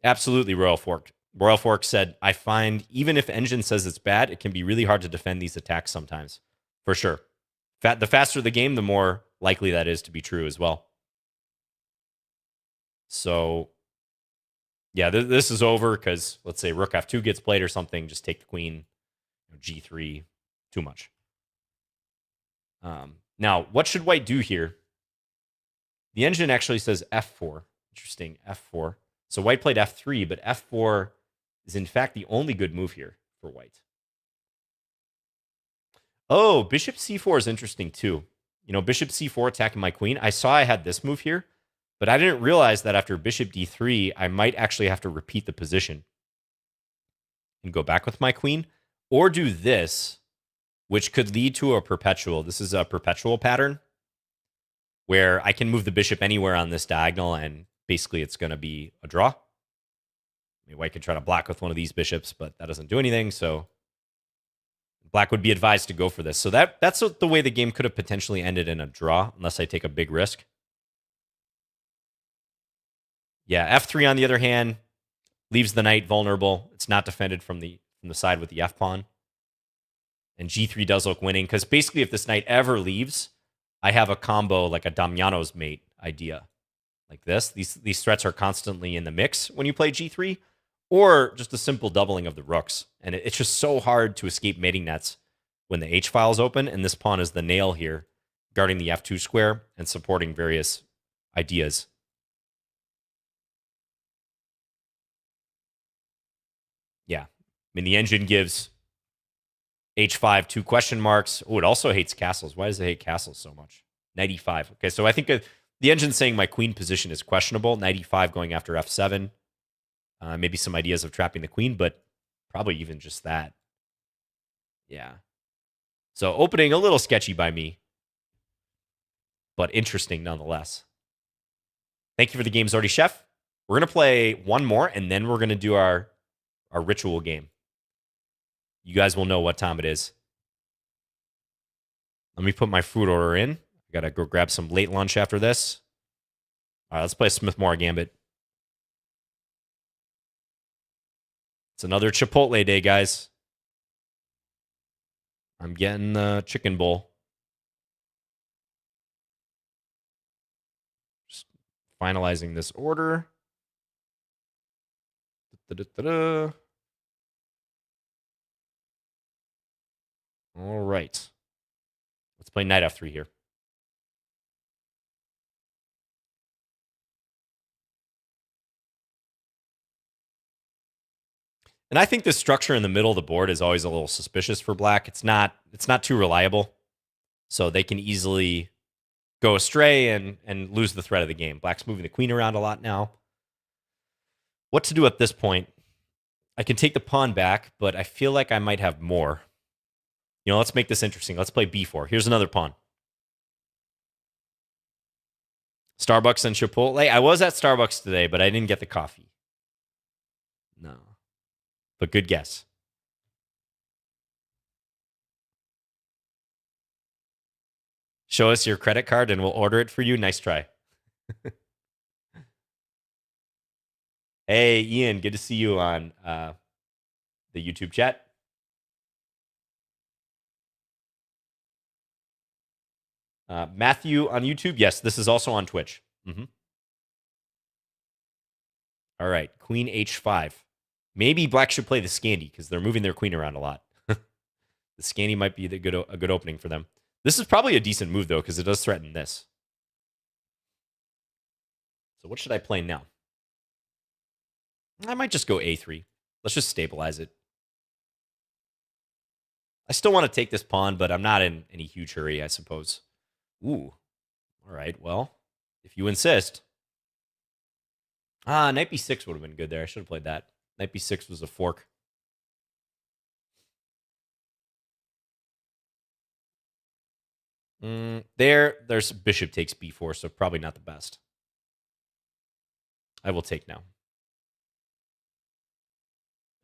Absolutely, Royal Fork. Royal Fork said, I find even if engine says it's bad, it can be really hard to defend these attacks sometimes. For sure. The faster the game, the more likely that is to be true as well. So, yeah, this is over because, let's say, rook f2 gets played or something. Just take the queen, g3, too much. Now, what should white do here? The engine actually says f4. Interesting, f4. So white played f3, but f4 is in fact the only good move here for white. Oh, bishop c4 is interesting too. You know, bishop c4 attacking my queen. I saw I had this move here, but I didn't realize that after bishop d3, I might actually have to repeat the position and go back with my queen, or do this, which could lead to a perpetual. This is a perpetual pattern where I can move the bishop anywhere on this diagonal, and basically it's going to be a draw. I mean, white could try to block with one of these bishops, but that doesn't do anything, so black would be advised to go for this. So that's the way the game could have potentially ended in a draw, unless I take a big risk. Yeah, f3 on the other hand leaves the knight vulnerable. It's not defended from the side with the f pawn. And g3 does look winning, because basically if this knight ever leaves, I have a combo like a Damiano's mate idea. Like this. These threats are constantly in the mix when you play g3, or just a simple doubling of the rooks. And it's just so hard to escape mating nets when the h file is open, and this pawn is the nail here, guarding the f2 square and supporting various ideas. Yeah. I mean, the engine gives h5 2 question marks. Oh, it also hates castles. Why does it hate castles so much? Knight e5. Okay, so I think the engine's saying my queen position is questionable. Knight e5 going after f7. Maybe some ideas of trapping the queen, but probably even just that. Yeah. So opening a little sketchy by me, but interesting nonetheless. Thank you for the game, Zordy Chef. We're going to play one more, and then we're going to do our ritual game. You guys will know what time it is. Let me put my food order in. I got to go grab some late lunch after this. All right, let's play Smith-Morra Gambit. It's another Chipotle day, guys. I'm getting the chicken bowl. Just finalizing this order. All right. Let's play knight f3 here. And I think this structure in the middle of the board is always a little suspicious for black. It's not too reliable. So they can easily go astray and lose the threat of the game. Black's moving the queen around a lot now. What to do at this point? I can take the pawn back, but I feel like I might have more. Let's make this interesting. Let's play b4. Here's another pawn. Starbucks and Chipotle. I was at Starbucks today, but I didn't get the coffee. No. But good guess. Show us your credit card and we'll order it for you. Nice try. Hey, Ian, good to see you on the YouTube chat. Matthew on YouTube. Yes, this is also on Twitch. All right, queen h5. Maybe black should play the Scandi because they're moving their queen around a lot. The Scandi might be a good opening for them. This is probably a decent move, though, because it does threaten this. So what should I play now? I might just go a3. Let's just stabilize it. I still want to take this pawn, but I'm not in any huge hurry, I suppose. Ooh. All right, well, if you insist. Knight b6 would have been good there. I should have played that. Knight b6 was a fork. There's bishop takes b4, so probably not the best. I will take now.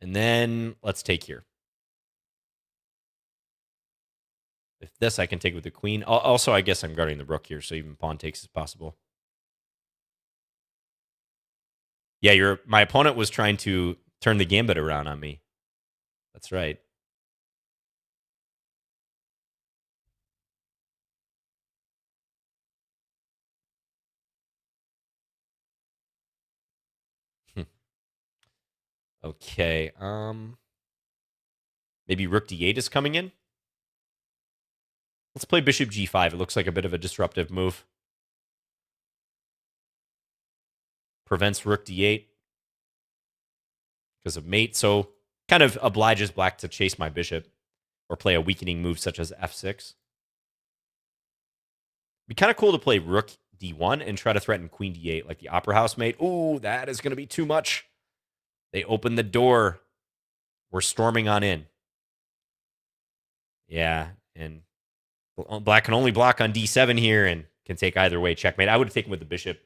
And then let's take here. If this, I can take with the queen. Also, I guess I'm guarding the rook here, so even pawn takes is possible. Yeah, my opponent was trying to turn the gambit around on me. That's right. Okay. Maybe rook d8 is coming in. Let's play bishop g5. It looks like a bit of a disruptive move. Prevents rook d8 because of mate. So kind of obliges black to chase my bishop or play a weakening move such as f6. Be kind of cool to play rook d1 and try to threaten queen d8 like the opera house mate. Ooh, that is going to be too much. They open the door. We're storming on in. Yeah, and black can only block on d7 here and can take either way. Checkmate. I would have taken with the bishop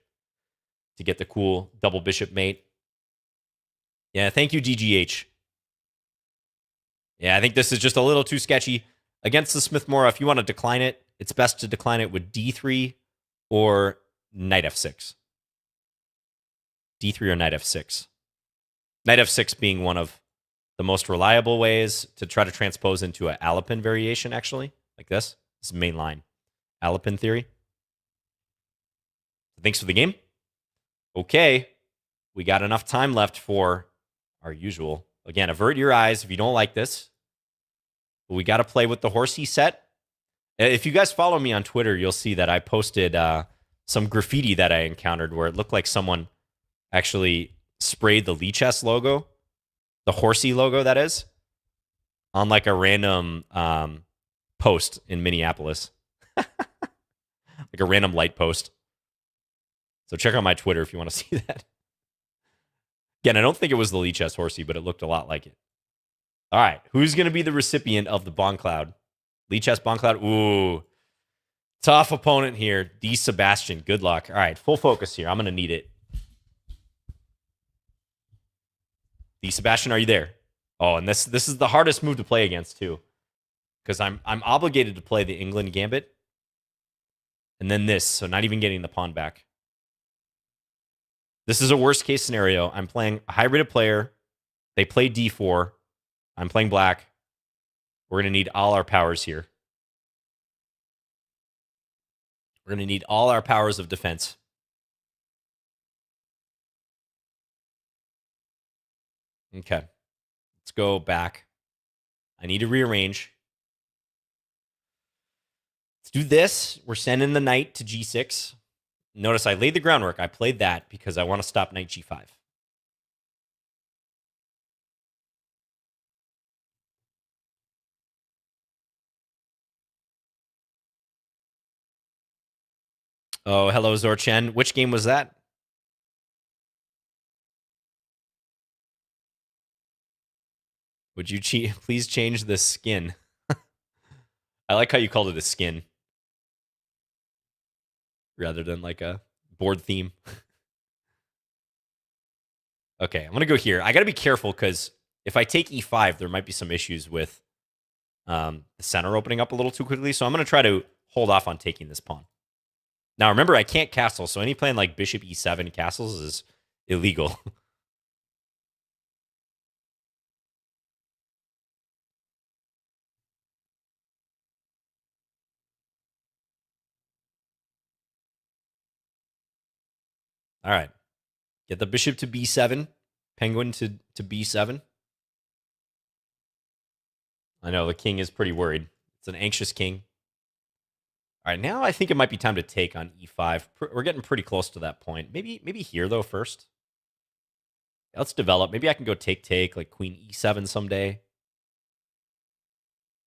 to get the cool double bishop mate. Yeah, thank you, DGH. Yeah, I think this is just a little too sketchy. Against the Smith-Morra, if you want to decline it, it's best to decline it with d3 or knight f6. d3 or knight f6. Knight f6 being one of the most reliable ways to try to transpose into an Alapin variation, actually, like this. This is main line. Alapin theory. Thanks for the game. Okay. We got enough time left for our usual. Again, avert your eyes if you don't like this. But we got to play with the horsey set. If you guys follow me on Twitter, you'll see that I posted some graffiti that I encountered where it looked like someone actually sprayed the Lichess logo, the horsey logo, that is, on like a random post in Minneapolis. Like a random light post. So check out my Twitter if you want to see that. Again, I don't think it was the Lichess horsey, but it looked a lot like it. All right, who's going to be the recipient of the Bon Cloud? Lichess Bon Cloud. Ooh, tough opponent here. D. Sebastian. Good luck. All right, full focus here. I'm going to need it. D. Sebastian, are you there? Oh, and this is the hardest move to play against too, because I'm obligated to play the England Gambit, and then this, so not even getting the pawn back. This is a worst case scenario. I'm playing a hybrid player. They play d4. I'm playing black. We're going to need all our powers here. We're going to need all our powers of defense. Okay. Let's go back. I need to rearrange. Let's do this. We're sending the knight to g6. Notice I laid the groundwork. I played that because I want to stop knight g5. Oh, hello, Zorchen. Which game was that? Would you please change the skin? I like how you called it a skin rather than like a board theme. Okay, I'm going to go here. I got to be careful because if I take e5, there might be some issues with the center opening up a little too quickly. So I'm going to try to hold off on taking this pawn. Now, remember, I can't castle, so any plan like bishop e7 castles is illegal. All right. Get the bishop to b7. Penguin to b7. I know, the king is pretty worried. It's an anxious king. All right, now I think it might be time to take on e5. We're getting pretty close to that point. Maybe here, though, first. Let's develop. Maybe I can go take, like queen e7 someday.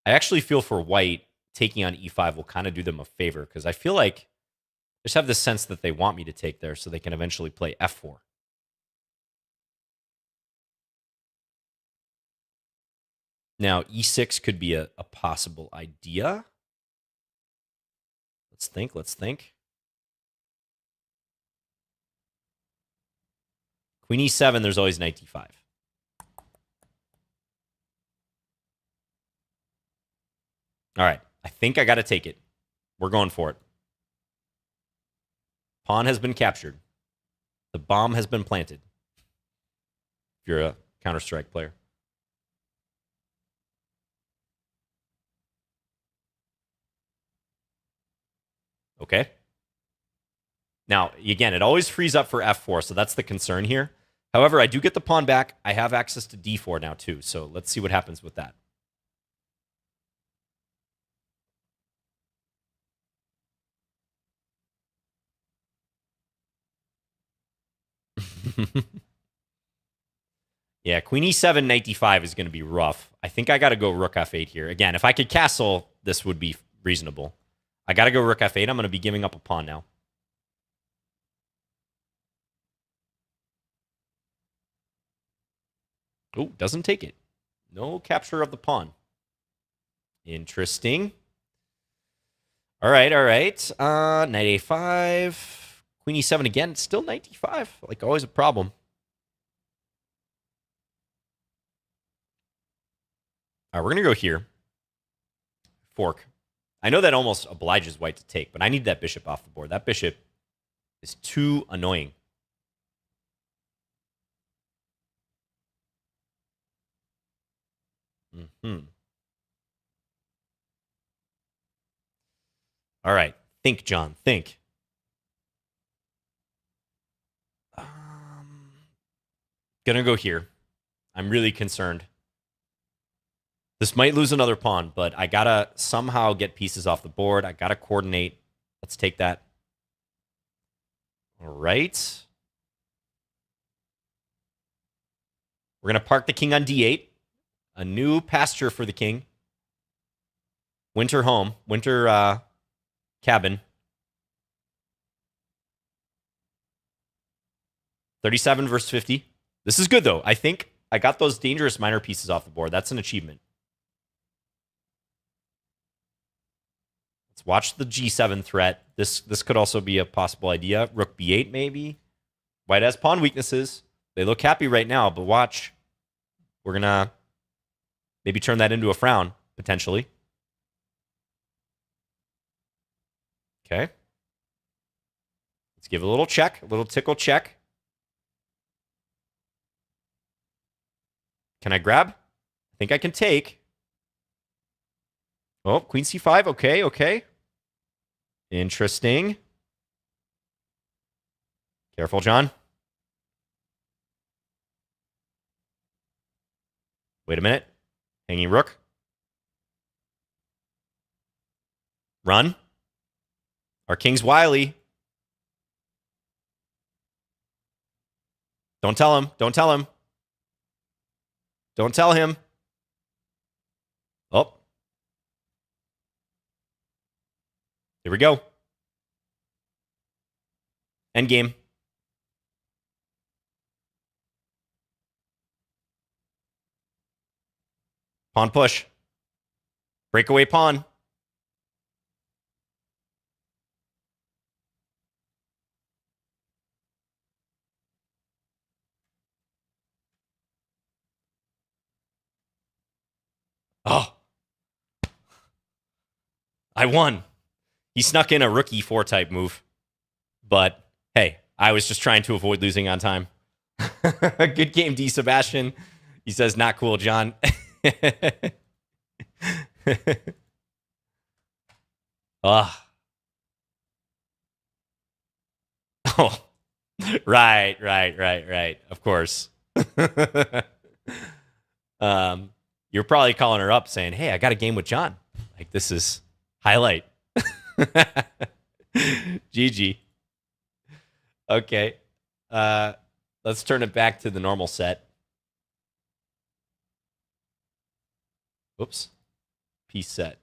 I actually feel for white, taking on e5 will kind of do them a favor, because I feel like I just have this sense that they want me to take there so they can eventually play f4. Now, e6 could be a possible idea. Let's think. Queen e7, there's always knight d5. All right, I think I got to take it. We're going for it. Pawn has been captured. The bomb has been planted. If you're a Counter-Strike player. Okay. Now, again, it always frees up for f4, so that's the concern here. However, I do get the pawn back. I have access to d4 now, too, so let's see what happens with that. Yeah, queen e7, knight d5 is going to be rough. I think I got to go rook f8 here. Again, if I could castle, this would be reasonable. I got to go rook f8. I'm going to be giving up a pawn now. Oh, doesn't take it. No capture of the pawn. Interesting. All right. Knight a5. Queen e7 again. Still knight d5. Like, always a problem. All right, we're going to go here. Fork. I know that almost obliges white to take, but I need that bishop off the board. That bishop is too annoying. All right. Think, John. Think. Gonna go here. I'm really concerned. This might lose another pawn, but I gotta somehow get pieces off the board. I gotta coordinate. Let's take that. All right. We're gonna park the king on d8. A new pasture for the king. Winter home. Winter cabin. 37 versus 50. This is good, though. I think I got those dangerous minor pieces off the board. That's an achievement. Let's watch the g7 threat. This could also be a possible idea. Rook b8, maybe. White has pawn weaknesses. They look happy right now, but watch. We're going to maybe turn that into a frown, potentially. Okay. Let's give it a little check, a little tickle check. Can I grab? I think I can take. Oh, queen c5. Okay. Interesting. Careful, John. Wait a minute. Hanging rook. Run. Our king's wily. Don't tell him. Don't tell him. Don't tell him. Oh. Here we go. Endgame. Pawn push. Breakaway pawn. Oh. I won. He snuck in a rookie 4-type move. But hey, I was just trying to avoid losing on time. Good game, D. Sebastian. He says, not cool, John. Oh. Oh. Right. Of course. You're probably calling her up saying, hey, I got a game with John. Like, this is highlight. GG. Okay. Let's turn it back to the normal set. Oops. Piece set.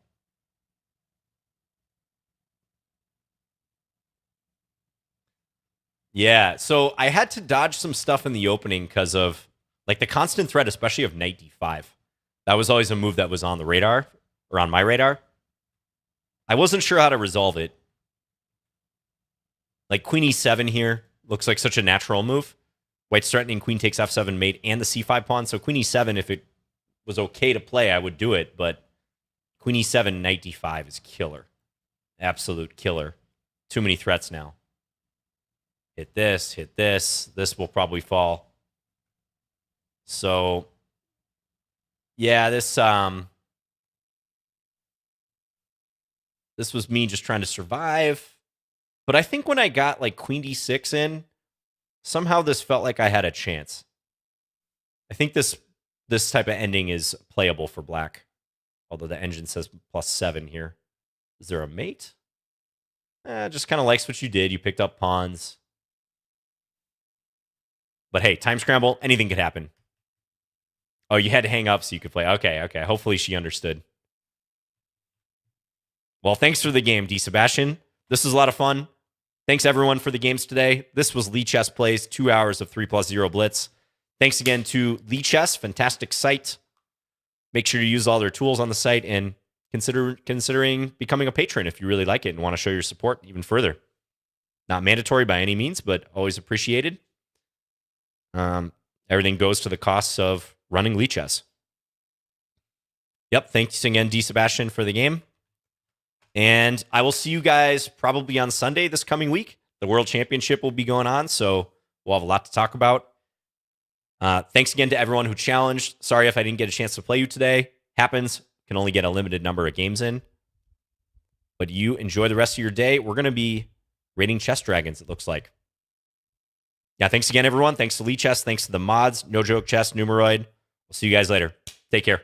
Yeah, so I had to dodge some stuff in the opening because of like the constant threat, especially of knight d5. That was always a move that was on the radar, or on my radar. I wasn't sure how to resolve it. Like queen e7 here looks like such a natural move. White's threatening queen takes f7 mate and the c5 pawn. So queen e7, if it was okay to play, I would do it. But queen e7, knight d5 is killer. Absolute killer. Too many threats now. Hit this, hit this. This will probably fall. So, yeah, this was me just trying to survive. But I think when I got like queen d6 in, somehow this felt like I had a chance. I think this type of ending is playable for black. Although the engine says +7 here. Is there a mate? Just kind of likes what you did. You picked up pawns. But hey, time scramble, anything could happen. Oh, you had to hang up so you could play. Okay. Hopefully she understood. Well, thanks for the game, D. Sebastian. This was a lot of fun. Thanks, everyone, for the games today. This was Lichess Plays, 2 hours of 3+0 Blitz. Thanks again to Lichess, fantastic site. Make sure you use all their tools on the site and considering becoming a patron if you really like it and want to show your support even further. Not mandatory by any means, but always appreciated. Everything goes to the costs of running Lichess. Yep, thanks again, D. Sebastian, for the game. And I will see you guys probably on Sunday this coming week. The World Championship will be going on, so we'll have a lot to talk about. Thanks again to everyone who challenged. Sorry if I didn't get a chance to play you today. Happens. Can only get a limited number of games in. But you enjoy the rest of your day. We're going to be raiding chess dragons, it looks like. Yeah, thanks again, everyone. Thanks to Lichess. Thanks to the mods. No Joke Chess, Numeroid. We'll see you guys later. Take care.